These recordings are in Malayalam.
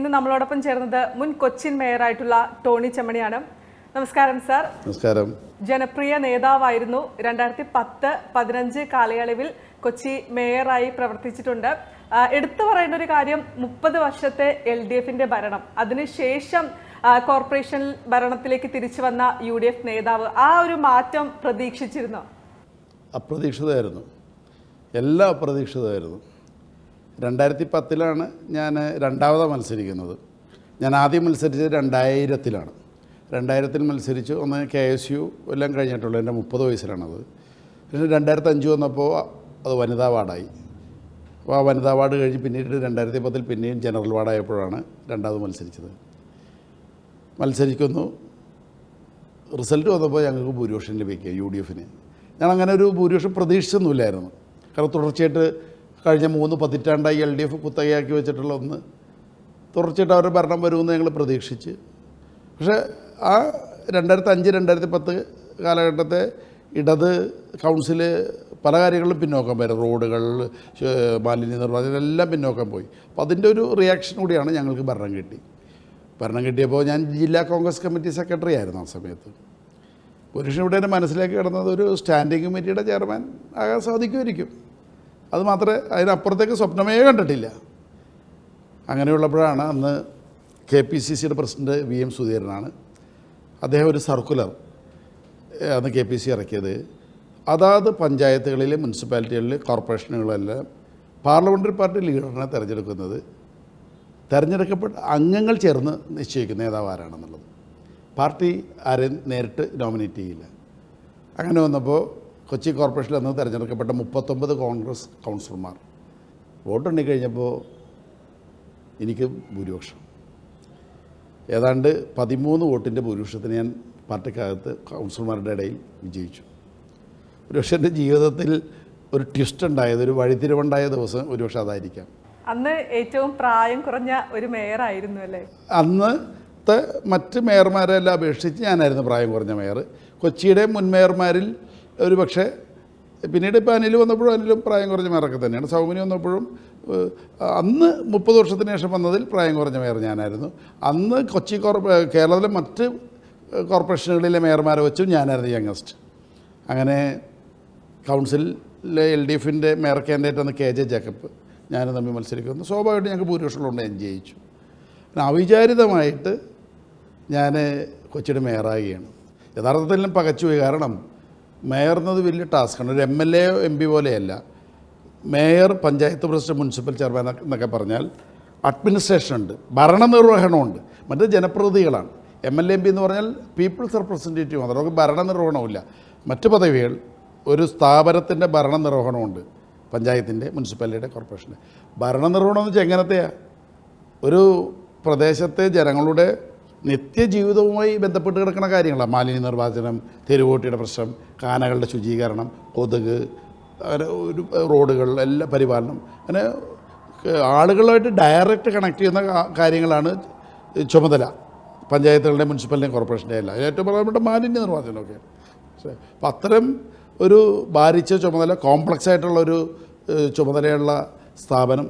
ഇന്ന് നമ്മളോടൊപ്പം ചേർന്നത് മുൻ കൊച്ചിൻ മേയറായിട്ടുള്ള ടോണി ചെമ്മണിയാണ്. നമസ്കാരം സാർ. നമസ്കാരം. ജനപ്രിയ നേതാവായിരുന്നു. 2010-15 കാലയളവിൽ കൊച്ചി മേയറായി പ്രവർത്തിച്ചിട്ടുണ്ട്. എടുത്തു പറയേണ്ട ഒരു കാര്യം, 30 വർഷത്തെ LDFന്റെ ഭരണം, അതിനുശേഷം കോർപ്പറേഷൻ ഭരണത്തിലേക്ക് തിരിച്ചു വന്ന UDF നേതാവ്, ആ ഒരു മാറ്റം പ്രതീക്ഷിച്ചിരുന്നോ? അപ്രതീക്ഷിതമായിരുന്നു, എല്ലാം അപ്രതീക്ഷിതമായിരുന്നു. 2010 ഞാൻ രണ്ടാമതാണ് മത്സരിക്കുന്നത്. ഞാൻ ആദ്യം മത്സരിച്ചത് 2000 2000 മത്സരിച്ചു. ഒന്ന് KSU എല്ലാം കഴിഞ്ഞിട്ടുള്ളൂ. എൻ്റെ 30 വയസ്സിലാണത്. പിന്നെ 2005 വന്നപ്പോൾ അത് വനിതാ വാർഡായി. അപ്പോൾ ആ വനിതാ വാർഡ് കഴിഞ്ഞ് പിന്നീട് 2010 പിന്നെയും ജനറൽ വാർഡായപ്പോഴാണ് രണ്ടാമത് മത്സരിക്കുന്നു. റിസൾട്ട് വന്നപ്പോൾ ഞങ്ങൾക്ക് ഭൂരിപക്ഷം ലഭിക്കുക UDFന്. ഞാൻ അങ്ങനെ ഒരു ഭൂരിപക്ഷം പ്രതീക്ഷിച്ചൊന്നുമില്ലായിരുന്നു. കാരണം തുടർച്ചയായിട്ട് കഴിഞ്ഞ 3 പതിറ്റാണ്ടായി LDF കുത്തകയാക്കി വെച്ചിട്ടുള്ള ഒന്ന് തുടർച്ചയായിട്ട് അവരുടെ ഭരണം വരുമെന്ന് ഞങ്ങൾ പ്രതീക്ഷിച്ച്. പക്ഷേ ആ 2005-2010 കാലഘട്ടത്തെ ഇടത് കൗൺസിൽ പല കാര്യങ്ങളിലും പിന്നോക്കം വരും. റോഡുകൾ, മാലിന്യ നിർമ്മാർജ്ജനം എല്ലാം പിന്നോക്കം പോയി. അപ്പോൾ അതിൻ്റെ ഒരു റിയാക്ഷൻ കൂടിയാണ് ഞങ്ങൾക്ക് ഭരണം കിട്ടിയപ്പോൾ ഞാൻ ജില്ലാ കോൺഗ്രസ് കമ്മിറ്റി സെക്രട്ടറി ആയിരുന്നു ആ സമയത്ത്. പുരുഷൻ ഇവിടെ എൻ്റെ മനസ്സിലേക്ക് കിടന്നത് ഒരു സ്റ്റാൻഡിംഗ് കമ്മിറ്റിയുടെ ചെയർമാൻ ആകാൻ സാധിക്കുമായിരിക്കും. അത് മാത്രമേ, അതിനപ്പുറത്തേക്ക് സ്വപ്നമേ കണ്ടിട്ടില്ല. അങ്ങനെയുള്ളപ്പോഴാണ് അന്ന് KPCCയുടെ പ്രസിഡന്റ് VM സുധീരനാണ്. അദ്ദേഹം ഒരു സർക്കുലർ അന്ന് KPC ഇറക്കിയത്. അതാത് പഞ്ചായത്തുകളിലെ, മുനിസിപ്പാലിറ്റികളിലെ, കോർപ്പറേഷനുകളെല്ലാം പാർലമെൻ്ററി പാർട്ടി ലീഡറിനെ തിരഞ്ഞെടുക്കപ്പെട്ട അംഗങ്ങൾ ചേർന്ന് നിശ്ചയിക്കുന്ന നേതാവ് ആരാണെന്നുള്ളത്. പാർട്ടി ആരെയും നേരിട്ട് നോമിനേറ്റ് ചെയ്യില്ല. അങ്ങനെ വന്നപ്പോൾ കൊച്ചി കോർപ്പറേഷനിൽ അന്ന് തിരഞ്ഞെടുക്കപ്പെട്ട 39 കോൺഗ്രസ് കൗൺസിലർമാർ വോട്ടെണ്ണി കഴിഞ്ഞപ്പോൾ എനിക്ക് ഭൂരിപക്ഷം, ഏതാണ്ട് 13 വോട്ടിൻ്റെ ഭൂരിപക്ഷത്തിന് ഞാൻ പാർട്ടിക്കകത്ത് കൗൺസിലർമാരുടെ ഇടയിൽ വിജയിച്ചു. ഒരുപക്ഷെ എൻ്റെ ജീവിതത്തിൽ ഒരു ട്വിസ്റ്റ് ഉണ്ടായത്, ഒരു വഴിത്തിരിവുണ്ടായ ദിവസം ഒരുപക്ഷെ അതായിരിക്കാം. അന്ന് ഏറ്റവും പ്രായം കുറഞ്ഞ ഒരു മേയറായിരുന്നു അല്ലേ? അന്നത്തെ മറ്റ് മേയർമാരെല്ലാം അപേക്ഷിച്ച് ഞാനായിരുന്നു പ്രായം കുറഞ്ഞ മേയർ. കൊച്ചിയുടെ മുൻ മേയർമാരിൽ ഒരു പക്ഷേ, പിന്നീട് ഇപ്പോൾ അനിൽ വന്നപ്പോഴും അനിലും പ്രായം കുറഞ്ഞ മേയറൊക്കെ തന്നെയാണ്. സൗമിനി വന്നപ്പോഴും അന്ന് 30 വർഷത്തിന് ശേഷം വന്നതിൽ പ്രായം കുറഞ്ഞ മേയർ ഞാനായിരുന്നു. അന്ന് കൊച്ചി കേരളത്തിലെ മറ്റ് കോർപ്പറേഷനുകളിലെ മേയർമാരെ വെച്ചും ഞാനായിരുന്നു യങ്ങസ്റ്റ്. അങ്ങനെ കൗൺസിലിലെ LDFൻ്റെ മേയർ കാൻഡിഡേറ്റ് അന്ന് KJ ജേക്കബ് ഞാനും തമ്മിൽ മത്സരിക്കുന്നു. സ്വാഭാവികമായിട്ട് ഞങ്ങൾക്ക് ഭൂരിപക്ഷമുണ്ട്, ഞാൻ ജയിച്ചു. അവിചാരിതമായിട്ട് ഞാൻ കൊച്ചിയുടെ മേയറാകുകയാണ്. യഥാർത്ഥത്തിൽ പകച്ചുപോയി. കാരണം മേയർ എന്നത് വലിയ ടാസ്ക്കാണ്. ഒരു MLA MP പോലെയല്ല. Mayor, panchayat president, municipal chairman എന്നൊക്കെ പറഞ്ഞാൽ അഡ്മിനിസ്ട്രേഷൻ ഉണ്ട്, ഭരണനിർവഹണമുണ്ട്. മറ്റേ ജനപ്രതിനിധികളാണ്. MLA MP എന്ന് പറഞ്ഞാൽ പീപ്പിൾസ് റെപ്രസെൻറ്റേറ്റീവ് മാത്രം. അവർക്ക് ഭരണനിർവഹണമില്ല. മറ്റ് പദവികൾ, ഒരു സ്ഥാപനത്തിൻ്റെ ഭരണനിർവഹണമുണ്ട്. പഞ്ചായത്തിൻ്റെ, മുനിസിപ്പാലിറ്റിയുടെ, കോർപ്പറേഷൻ്റെ ഭരണനിർവഹണം എന്ന് വെച്ചാൽ എങ്ങനത്തെയാണ്? ഒരു പ്രദേശത്തെ ജനങ്ങളുടെ നിത്യജീവിതവുമായി ബന്ധപ്പെട്ട് കിടക്കുന്ന കാര്യങ്ങളാണ്. മാലിന്യ നിർമ്മാർജ്ജനം, തെരുവോട്ടിയുടെ പ്രശ്നം, കാനകളുടെ ശുചീകരണം, കൊതുക്, അങ്ങനെ ഒരു റോഡുകൾ എല്ലാ പരിപാലനം, അങ്ങനെ ആളുകളുമായിട്ട് ഡയറക്റ്റ് കണക്ട് ചെയ്യുന്ന കാര്യങ്ങളാണ് ചുമതല പഞ്ചായത്തുകളുടെ, മുനിസിപ്പാലിറ്റിയും, കോർപ്പറേഷൻ്റെ എല്ലാം. ഏറ്റവും പ്രധാനപ്പെട്ട മാലിന്യ നിർമ്മാർജ്ജനമൊക്കെ. അപ്പം അത്തരം ഒരു ഭാരിച്ച ചുമതല, കോംപ്ലക്സ് ആയിട്ടുള്ളൊരു ചുമതലയുള്ള സ്ഥാപനം.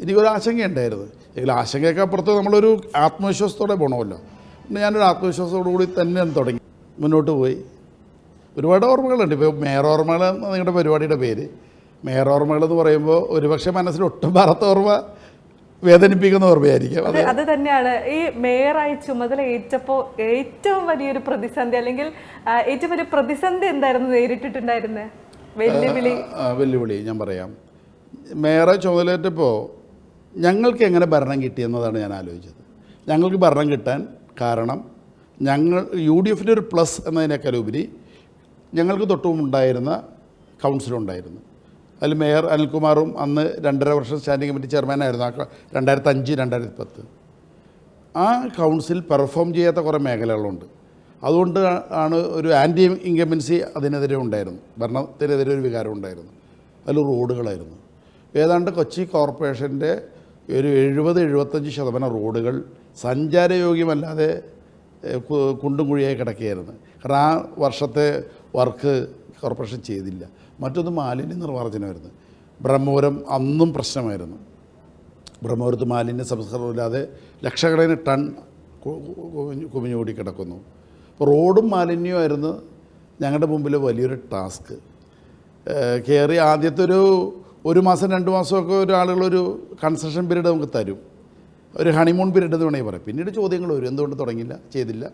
എനിക്കൊരു ആശങ്കയുണ്ടായിരുന്നു. എങ്കിൽ ആശങ്കയൊക്കെ അപ്പുറത്ത് നമ്മളൊരു ആത്മവിശ്വാസത്തോടെ പോകണമല്ലോ. പിന്നെ ഞാനൊരു ആത്മവിശ്വാസത്തോടു കൂടി തന്നെ തുടങ്ങി മുന്നോട്ട് പോയി. ഒരുപാട് ഓർമ്മകളുണ്ട്. ഇപ്പോൾ മേയർ ഓർമ്മകൾ നിങ്ങളുടെ പരിപാടിയുടെ പേര്. മേയർ ഓർമ്മകളെന്ന് പറയുമ്പോൾ ഒരുപക്ഷെ മനസ്സിൽ ഒട്ടും പറത്ത ഓർമ്മ വേദനിപ്പിക്കുന്ന ഓർമ്മയായിരിക്കും. അത് തന്നെയാണ്. ഈ മേയറായി ചുമതല ഏറ്റപ്പോൾ ഏറ്റവും വലിയൊരു പ്രതിസന്ധി, അല്ലെങ്കിൽ ഏറ്റവും വലിയ പ്രതിസന്ധി എന്തായിരുന്നു നേരിട്ടിട്ടുണ്ടായിരുന്നത്? വെല്ലുവിളി ഞാൻ പറയാം. മേയറായി ചുമതലയേറ്റപ്പോൾ ഞങ്ങൾക്ക് എങ്ങനെ ഭരണം കിട്ടിയെന്നതാണ് ഞാൻ ആലോചിച്ചത്. ഞങ്ങൾക്ക് ഭരണം കിട്ടാൻ കാരണം UDFൻ്റെ ഒരു പ്ലസ് എന്നതിനേക്കാൾ ഉപരി ഞങ്ങൾക്ക് തൊട്ടുമുണ്ടായിരുന്ന കൗൺസിലുണ്ടായിരുന്നു. അതിൽ മേയർ അനിൽകുമാറും അന്ന് 2.5 വർഷം സ്റ്റാൻഡിംഗ് കമ്മിറ്റി ചെയർമാനായിരുന്നു. 2005-2010 ആ കൗൺസിൽ പെർഫോം ചെയ്യാത്ത കുറേ മേഖലകളുണ്ട്. അതുകൊണ്ട് ആണ് ഒരു ആൻറ്റി ഇൻകംബൻസി അതിനെതിരെ ഉണ്ടായിരുന്നു, ഭരണത്തിനെതിരെ ഒരു വികാരം ഉണ്ടായിരുന്നു. അതിൽ റോഡുകളായിരുന്നു. ഏതാണ്ട് കൊച്ചി കോർപ്പറേഷൻ്റെ ഒരു 70-75% റോഡുകൾ സഞ്ചാരയോഗ്യമല്ലാതെ കുണ്ടും കുഴിയായി കിടക്കുകയായിരുന്നു. കാരണം ആ വർഷത്തെ വർക്ക് കോർപ്പറേഷൻ ചെയ്തില്ല. മറ്റൊന്ന് മാലിന്യ നിർമ്മാർജ്ജനമായിരുന്നു. ബ്രഹ്മപുരം അന്നും പ്രശ്നമായിരുന്നു. ബ്രഹ്മപുരത്ത് മാലിന്യ സംസ്കരണമില്ലാതെ ലക്ഷക്കണക്കിന് ടൺ കുമിഞ്ഞുകൂടി കിടക്കുന്നു. അപ്പോൾ റോഡും മാലിന്യമായിരുന്നു ഞങ്ങളുടെ മുമ്പിൽ വലിയൊരു ടാസ്ക്. കയറി ആദ്യത്തെ ഒരു മാസം 2 മാസമൊക്കെ ഒരാളുകളൊരു കൺസെഷൻ പീരീഡ് നമുക്ക് തരും, ഒരു ഹണിമൂൺ പീരീഡ് എന്ന് വേണമെങ്കിൽ പറയാം. പിന്നീട് ചോദ്യങ്ങൾ വരും, എന്തുകൊണ്ട് തുടങ്ങില്ല, ചെയ്തില്ല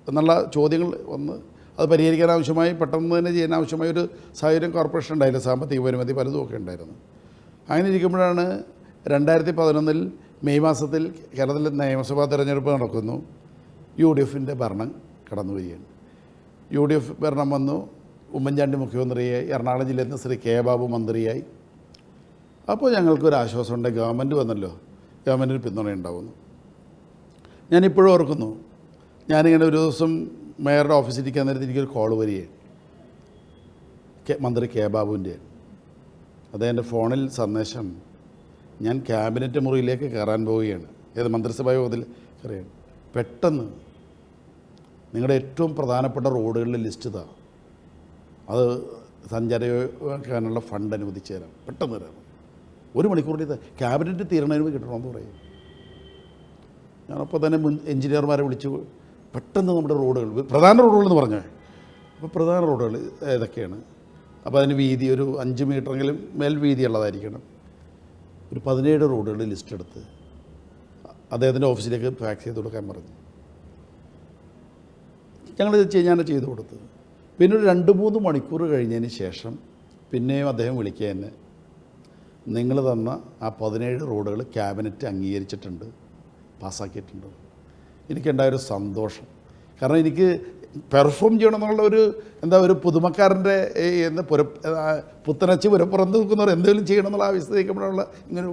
എന്നുള്ള ചോദ്യങ്ങൾ വന്ന് അത് പരിഹരിക്കാൻ ആവശ്യമായി പെട്ടെന്ന് തന്നെ ചെയ്യാൻ ആവശ്യമായ ഒരു സാഹചര്യം കോർപ്പറേഷൻ ഉണ്ടായില്ല, സാമ്പത്തിക പരിമിതി പലതും ഒക്കെ ഉണ്ടായിരുന്നു. അങ്ങനെ ഇരിക്കുമ്പോഴാണ് 2011 മെയ് മാസത്തിൽ കേരളത്തിൽ നിയമസഭാ തെരഞ്ഞെടുപ്പ് നടക്കുന്നു. UDF ഭരണം കടന്നു വരികയാണ്. UDF ഭരണം വന്നു. ഉമ്മൻചാണ്ടി മുഖ്യമന്ത്രിയായി, എറണാകുളം ജില്ലയിൽ നിന്ന് ശ്രീ കെ ബാബു മന്ത്രിയായി. അപ്പോൾ ഞങ്ങൾക്കൊരു ആശ്വാസമുണ്ട്, ഗവൺമെൻറ് വന്നല്ലോ, ഗവൺമെൻറ്റിന് പിന്തുണ ഉണ്ടാവുന്നു. ഞാനിപ്പോഴും ഓർക്കുന്നു, ഞാനിങ്ങനെ ഒരു ദിവസം മേയറുടെ ഓഫീസിൽ ഇരിക്കാൻ നേരത്തെ എനിക്കൊരു കോൾ വരികയാണ്, മന്ത്രി കെ ബാബുവിൻ്റെ. അദ്ദേഹത്തിൻ്റെ ഫോണിൽ സന്ദേശം, ഞാൻ ക്യാബിനറ്റ് മുറിയിലേക്ക് കയറാൻ പോവുകയാണ്, ഏത് മന്ത്രിസഭാ യോഗത്തിൽ കയറുകയാണ്, പെട്ടെന്ന് നിങ്ങളുടെ ഏറ്റവും പ്രധാനപ്പെട്ട റോഡുകളുടെ ലിസ്റ്റ് ഇതാ, അത് സഞ്ചാരിക്കാനുള്ള ഫണ്ട് അനുവദിച്ചു തരാം, പെട്ടെന്ന് തരാം, 1 മണിക്കൂറിൽ ഇത് ക്യാബിനറ്റ് തീരണതിന് കിട്ടണമെന്ന് പറയും. ഞാനപ്പോൾ തന്നെ എഞ്ചിനീയർമാരെ വിളിച്ചു, പെട്ടെന്ന് നമ്മുടെ റോഡുകൾ, പ്രധാന റോഡുകളെന്ന് പറഞ്ഞേ, അപ്പോൾ പ്രധാന റോഡുകൾ ഏതൊക്കെയാണ്, അപ്പോൾ അതിന് വീതി ഒരു 5 മീറ്ററെങ്കിലും മേൽ വീതിയുള്ളതായിരിക്കണം. ഒരു 17 റോഡുകളുടെ ലിസ്റ്റ് എടുത്ത് അദ്ദേഹത്തിൻ്റെ ഓഫീസിലേക്ക് ഫാക്സ് ചെയ്ത് കൊടുക്കാൻ പറഞ്ഞു. ഞാൻ ചെയ്തു കൊടുത്തു. പിന്നെ ഒരു 2-3 മണിക്കൂർ കഴിഞ്ഞതിന് ശേഷം പിന്നെയും അദ്ദേഹം വിളിക്കുക എന്നെ, നിങ്ങൾ തന്ന ആ 17 റോഡുകൾ ക്യാബിനറ്റ് അംഗീകരിച്ചിട്ടുണ്ട്, പാസ്സാക്കിയിട്ടുണ്ട്. എനിക്കുണ്ടായൊരു സന്തോഷം. കാരണം എനിക്ക് പെർഫോം ചെയ്യണമെന്നുള്ള ഒരു പുതുമക്കാരൻ്റെ പുത്തനച്ച് പുരപ്പുറത്ത് നിൽക്കുന്നവർ എന്തെങ്കിലും ചെയ്യണമെന്നുള്ള ആവശ്യത്തേക്കുമ്പോഴുള്ള ഇങ്ങനെ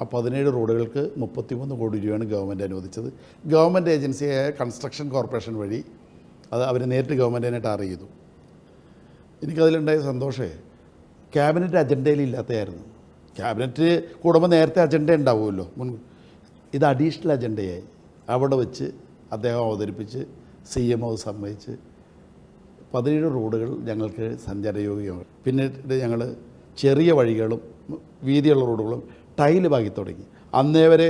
ആ 17 റോഡുകൾക്ക് 33 കോടി രൂപയാണ് ഗവൺമെൻറ് അനുവദിച്ചത്. ഗവൺമെൻറ് ഏജൻസിയായ കൺസ്ട്രക്ഷൻ കോർപ്പറേഷൻ വഴി അത് അവർ നേരിട്ട് ഗവൺമെൻറ്റിനായിട്ട് അറിയിച്ചു. എനിക്കതിലുണ്ടായ സന്തോഷമേ ക്യാബിനറ്റ് അജണ്ടയിലില്ലാത്തതായിരുന്നു. ക്യാബിനറ്റ് കൂടുമ്പോൾ നേരത്തെ അജണ്ട ഉണ്ടാവുമല്ലോ, ഇത് അഡീഷണൽ അജണ്ടയായി അവിടെ വെച്ച് അദ്ദേഹം അവതരിപ്പിച്ച് CM സമ്മതിച്ച് 17 റോഡുകൾ ഞങ്ങൾക്ക് സഞ്ചാരയോഗ്യമാണ്. പിന്നീട് ഞങ്ങൾ ചെറിയ വഴികളും വീതിയുള്ള റോഡുകളും ടൈല് പാകി തുടങ്ങി. അന്നേ വരെ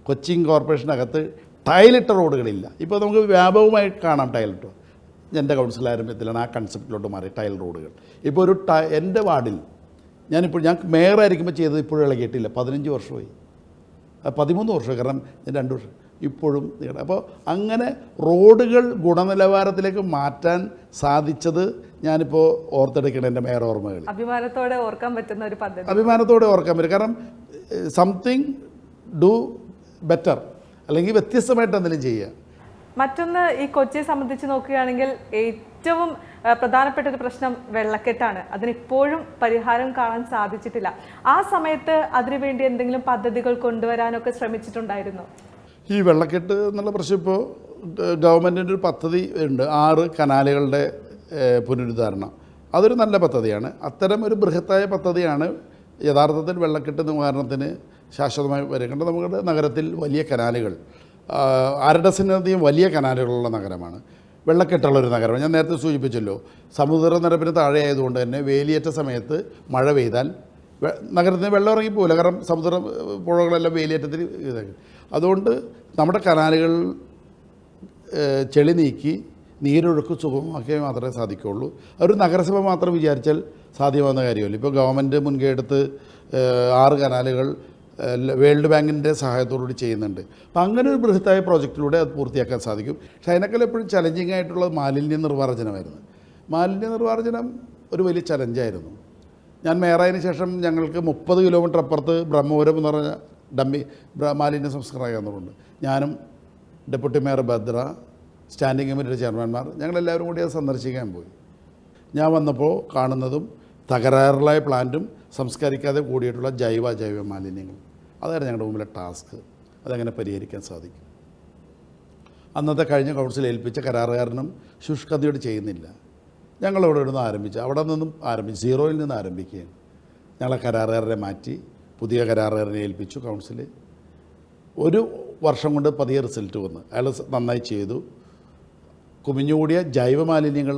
കൊച്ചിൻ കോർപ്പറേഷനകത്ത് ടൈലിട്ട റോഡുകളില്ല. ഇപ്പോൾ നമുക്ക് വ്യാപകമായി കാണാം ടൈലിട്ടോ. എൻ്റെ കൗൺസിൽ ആരംഭത്തിലാണ് ആ കൺസെപ്റ്റിലോട്ട് മാറി ടൈൽ റോഡുകൾ. ഇപ്പോൾ എൻ്റെ വാർഡിൽ ഞാൻ മേയറായിരിക്കുമ്പോൾ ചെയ്തത് ഇപ്പോഴും ഇളകിയിട്ടില്ല. 15 വർഷമായി, 13 വർഷമായി, കാരണം ഞാൻ 2 വർഷം ഇപ്പോഴും. അപ്പോൾ അങ്ങനെ റോഡുകൾ ഗുണനിലവാരത്തിലേക്ക് മാറ്റാൻ സാധിച്ചത് ഞാനിപ്പോൾ ഓർത്തെടുക്കണം എൻ്റെ മേയർ ഓർമ്മകൾ. അഭിമാനത്തോടെ ഓർക്കാൻ പറ്റുന്ന ഒരു പദ്ധതി, അഭിമാനത്തോടെ ഓർക്കാൻ പറ്റും. കാരണം സംതിങ് ഡു ബെറ്റർ, അല്ലെങ്കിൽ വ്യത്യസ്തമായിട്ട് എന്തെങ്കിലും ചെയ്യുക. മറ്റൊന്ന്, ഈ കൊച്ചിയെ സംബന്ധിച്ച് നോക്കുകയാണെങ്കിൽ ഏറ്റവും പ്രധാനപ്പെട്ട ഒരു പ്രശ്നം വെള്ളക്കെട്ടാണ്. അതിനിപ്പോഴും പരിഹാരം കാണാൻ സാധിച്ചിട്ടില്ല. ആ സമയത്ത് അതിനുവേണ്ടി എന്തെങ്കിലും പദ്ധതികൾ കൊണ്ടുവരാനൊക്കെ ശ്രമിച്ചിട്ടുണ്ടായിരുന്നു? ഈ വെള്ളക്കെട്ട് എന്നുള്ള പ്രശ്നം ഇപ്പോൾ ഗവൺമെൻറ്റിൻ്റെ ഒരു പദ്ധതി ഉണ്ട്, 6 കനാലുകളുടെ പുനരുദ്ധാരണം. അതൊരു നല്ല പദ്ധതിയാണ്. അത്തരം ഒരു ബൃഹത്തായ പദ്ധതിയാണ് യഥാർത്ഥത്തിൽ വെള്ളക്കെട്ട് നിവാരണത്തിന് ശാശ്വതമായി വരേണ്ടത്. നമ്മുടെ നഗരത്തിൽ വലിയ കനാലുകൾ, 1/2 ഡസനധികം വലിയ കനാലുകളുള്ള നഗരമാണ്, വെള്ളക്കെട്ടുള്ളൊരു നഗരമാണ്. ഞാൻ നേരത്തെ സൂചിപ്പിച്ചല്ലോ, സമുദ്രനിരപ്പിന് താഴെ ആയതുകൊണ്ട് തന്നെ വേലിയേറ്റ സമയത്ത് മഴ പെയ്താൽ നഗരത്തിന് വെള്ളം ഇറങ്ങിപ്പോവില്ല, കാരണം സമുദ്ര പുഴകളെല്ലാം വേലിയേറ്റത്തിൽ ഇതാക്കി. അതുകൊണ്ട് നമ്മുടെ കനാലുകൾ ചെളി നീക്കി നീരൊഴുക്ക് സുഗമമാക്കിയാൽ മാത്രമേ സാധിക്കുകയുള്ളൂ. അതൊരു നഗരസഭ മാത്രം വിചാരിച്ചാൽ സാധ്യമാകുന്ന കാര്യമല്ല. ഇപ്പോൾ ഗവൺമെൻറ് മുൻകൈ എടുത്ത് 6 കനാലുകൾ വേൾഡ് ബാങ്കിൻ്റെ സഹായത്തോടുകൂടി ചെയ്യുന്നുണ്ട്. അപ്പോൾ അങ്ങനെ ഒരു ബൃഹത്തായ പ്രോജക്റ്റിലൂടെ അത് പൂർത്തിയാക്കാൻ സാധിക്കും. പക്ഷേ അതിനേക്കാൾ എപ്പോഴും ചലഞ്ചിങ് ആയിട്ടുള്ളത് മാലിന്യ നിർമ്മാർജ്ജനമായിരുന്നു. മാലിന്യ നിർമ്മാർജ്ജനം ഒരു വലിയ ചലഞ്ചായിരുന്നു. ഞാൻ മേയറായതിനു ശേഷം ഞങ്ങൾക്ക് 30 കിലോമീറ്റർ അപ്പുറത്ത് ബ്രഹ്മപുരം എന്ന് പറഞ്ഞ മാലിന്യ സംസ്കരണ കേന്ദ്രമുണ്ട്. ഞാനും ഡെപ്യൂട്ടി മേയർ ഭദ്ര, സ്റ്റാൻഡിംഗ് കമ്മിറ്റിയുടെ ചെയർമാൻമാർ, ഞങ്ങളെല്ലാവരും കൂടി അത് സന്ദർശിക്കാൻ പോയി. ഞാൻ വന്നപ്പോൾ കാണുന്നതും തകരാറിലായ പ്ലാന്റും സംസ്കരിക്കാതെ കൂടിയിട്ടുള്ള ജൈവ മാലിന്യങ്ങൾ. അതായിരുന്നു ഞങ്ങളുടെ മുമ്പിലെ ടാസ്ക്. അതെങ്ങനെ പരിഹരിക്കാൻ സാധിക്കും. അന്നത്തെ കഴിഞ്ഞ കൗൺസിൽ ഏൽപ്പിച്ച കരാറുകാരനും ശുഷ്കതയോട് ചെയ്യുന്നില്ല. ഞങ്ങളവിടെ നിന്ന് ആരംഭിച്ചു, അവിടെ നിന്നും ആരംഭിച്ച് 0-ൽ നിന്ന് ആരംഭിക്കുകയാണ്. ഞങ്ങളെ കരാറുകാരനെ മാറ്റി പുതിയ കരാറുകാരനെ ഏൽപ്പിച്ചു കൗൺസിൽ. 1 വർഷം കൊണ്ട് പതിയെ റിസൾട്ട് വന്ന് അയാൾ നന്നായി ചെയ്തു. കുമിഞ്ഞുകൂടിയ ജൈവ മാലിന്യങ്ങൾ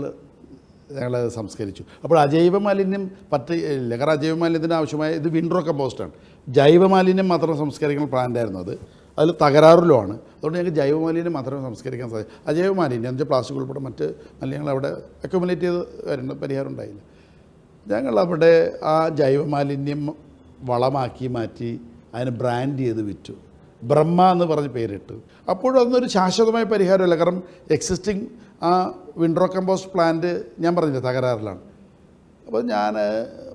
ഞങ്ങൾ സംസ്കരിച്ചു. അപ്പോൾ അജൈവ മാലിന്യം പറ്റില്ല, കാരണം അജൈവ മാലിന്യത്തിന് ആവശ്യമായ ഇത് വിൻഡ്രോ കമ്പോസ്റ്റാണ്. ജൈവ മാലിന്യം മാത്രം സംസ്കരിക്കുന്ന പ്ലാന്റായിരുന്നു അത്. അതിൽ തകരാറിലുമാണ്. അതുകൊണ്ട് ഞങ്ങൾക്ക് ജൈവ മാലിന്യം മാത്രമേ സംസ്കരിക്കാൻ സാധിക്കും. അജൈവ മാലിന്യം എന്ന് വെച്ചാൽ പ്ലാസ്റ്റിക് ഉൾപ്പെടെ മറ്റ് മാലിന്യങ്ങൾ അവിടെ അക്യുമുലേറ്റ് ചെയ്ത് വരുന്ന പരിഹാരം ഉണ്ടായില്ല. ഞങ്ങളവിടെ ആ ജൈവ മാലിന്യം വളമാക്കി മാറ്റി അതിനെ ബ്രാൻഡ് ചെയ്ത് വിറ്റു. ബ്രഹ്മ എന്ന് പറഞ്ഞ് പേരിട്ടു. അപ്പോഴും അതൊന്നൊരു ശാശ്വതമായ പരിഹാരമല്ല. കാരണം എക്സിസ്റ്റിംഗ് ആ വിൻഡ്രോ കമ്പോസ്റ്റ് പ്ലാന്റ് ഞാൻ പറഞ്ഞില്ല തകരാറിലാണ്. അപ്പോൾ ഞാൻ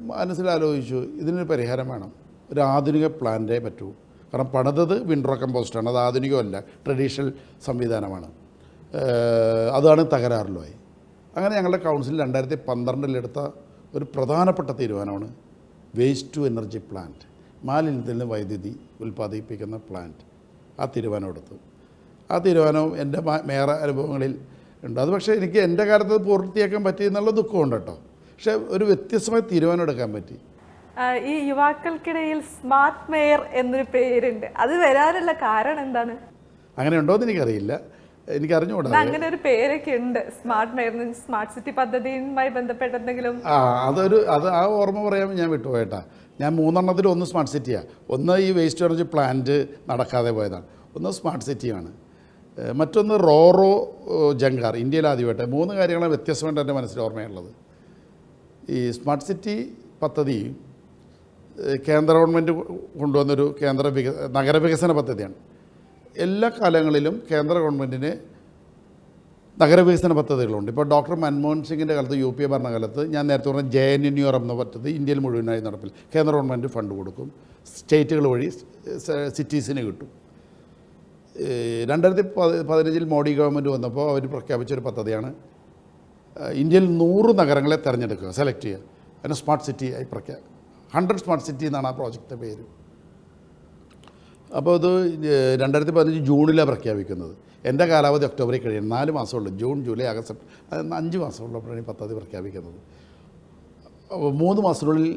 മനസ്സിലാലോചിച്ചു ഇതിനൊരു പരിഹാരം വേണം. ഒരു ആധുനിക പ്ലാന്റേ പറ്റൂ. കാരണം പണിതത് വിൻഡ്രോ കമ്പോസ്റ്റാണ്, അത് ആധുനികമല്ല, ട്രഡീഷണൽ സംവിധാനമാണ്. അതാണ് തകരാറിലുമായി. അങ്ങനെ ഞങ്ങളുടെ കൗൺസിൽ 2012 എടുത്ത ഒരു പ്രധാനപ്പെട്ട തീരുമാനമാണ് വേസ്റ്റ് ടു എനർജി പ്ലാന്റ്, മാലിന്യത്തിൽ നിന്ന് വൈദ്യുതി ഉൽപ്പാദിപ്പിക്കുന്ന പ്ലാന്റ്. ആ തീരുമാനം എടുത്തു. ആ തീരുമാനവും എൻ്റെ മേയർ അനുഭവങ്ങളിൽ ഉണ്ട്. അത് പക്ഷേ എനിക്ക് എൻ്റെ കാലത്ത് അത് പൂർത്തിയാക്കാൻ പറ്റി എന്നുള്ള ദുഃഖമുണ്ട് കേട്ടോ. പക്ഷേ ഒരു വ്യത്യസ്തമായ തീരുമാനം എടുക്കാൻ പറ്റി. ഈ യുവാക്കൾക്കിടയിൽ സ്മാർട്ട് മേയർ എന്നൊരു പേരുണ്ട്, അത് വരാനുള്ള കാരണം എന്താണ്? അങ്ങനെ ഉണ്ടോ എന്ന് എനിക്കറിയില്ല, എനിക്കറിഞ്ഞുകൂടാ. അങ്ങനെ ഒരു പേരൊക്കെ ഉണ്ട് സ്മാർട്ട് മേയർ. സ്മാർട്ട് സിറ്റി പദ്ധതിയുമായി ബന്ധപ്പെട്ട എന്തെങ്കിലും? ആ ഓർമ്മ പറയാൻ ഞാൻ വിട്ടുപോയിട്ടാ. ഞാൻ 3 ഒന്ന് സ്മാർട്ട് സിറ്റിയാണ്. ഒന്ന് ഈ വേസ്റ്റ് എനർജി പ്ലാന്റ് നടക്കാതെ പോയതാണ്. ഒന്ന് സ്മാർട്ട് സിറ്റിയാണ്, മറ്റൊന്ന് റോറോ ജങ്കാർ, ഇന്ത്യയിൽ ആദ്യമായിട്ട്. 3 കാര്യങ്ങളാണ് വ്യത്യസ്തമായിട്ട് എൻ്റെ മനസ്സിൽ ഓർമ്മയുള്ളത്. ഈ സ്മാർട്ട് സിറ്റി പദ്ധതി കേന്ദ്ര ഗവൺമെൻറ് കൊണ്ടുവന്നൊരു നഗരവികസന പദ്ധതിയാണ്. എല്ലാ കാലങ്ങളിലും കേന്ദ്ര ഗവൺമെൻറ്റിന് നഗരവികസന പദ്ധതികളുണ്ട്. ഇപ്പോൾ ഡോക്ടർ മൻമോഹൻ സിംഗിൻ്റെ കാലത്ത് UPA ഭരണകാലത്ത് ഞാൻ നേരത്തെ പറഞ്ഞ JNNURM എന്ന പദ്ധതി ഇന്ത്യയിൽ മുഴുവനായി നടപ്പിൽ കേന്ദ്ര ഗവൺമെൻറ് ഫണ്ട് കൊടുക്കും, സ്റ്റേറ്റുകൾ വഴി സിറ്റീസിന് കിട്ടും. 2015 മോഡി ഗവൺമെൻറ് വന്നപ്പോൾ അവർ പ്രഖ്യാപിച്ചൊരു പദ്ധതിയാണ് ഇന്ത്യയിൽ 100 നഗരങ്ങളെ തിരഞ്ഞെടുക്കുക, സെലക്ട് ചെയ്യുക, അതിനെ സ്മാർട്ട് സിറ്റി ആയി 100 സ്മാർട്ട് സിറ്റി എന്നാണ് ആ പ്രോജക്റ്റിൻ്റെ പേര്. അപ്പോൾ ഇത് 2015 ജൂണിലാണ് പ്രഖ്യാപിക്കുന്നത്. എൻ്റെ കാലാവധി ഒക്ടോബറിൽ കഴിയും, 4 മാസമുള്ളൂ. ജൂൺ, ജൂലൈ, ആഗസ്റ്റ്, സെപ്റ്റംബർ, 5 മാസമുള്ളപ്പോഴാണ് ഈ പദ്ധതി പ്രഖ്യാപിക്കുന്നത്. അപ്പോൾ 3 മാസത്തിനുള്ളിൽ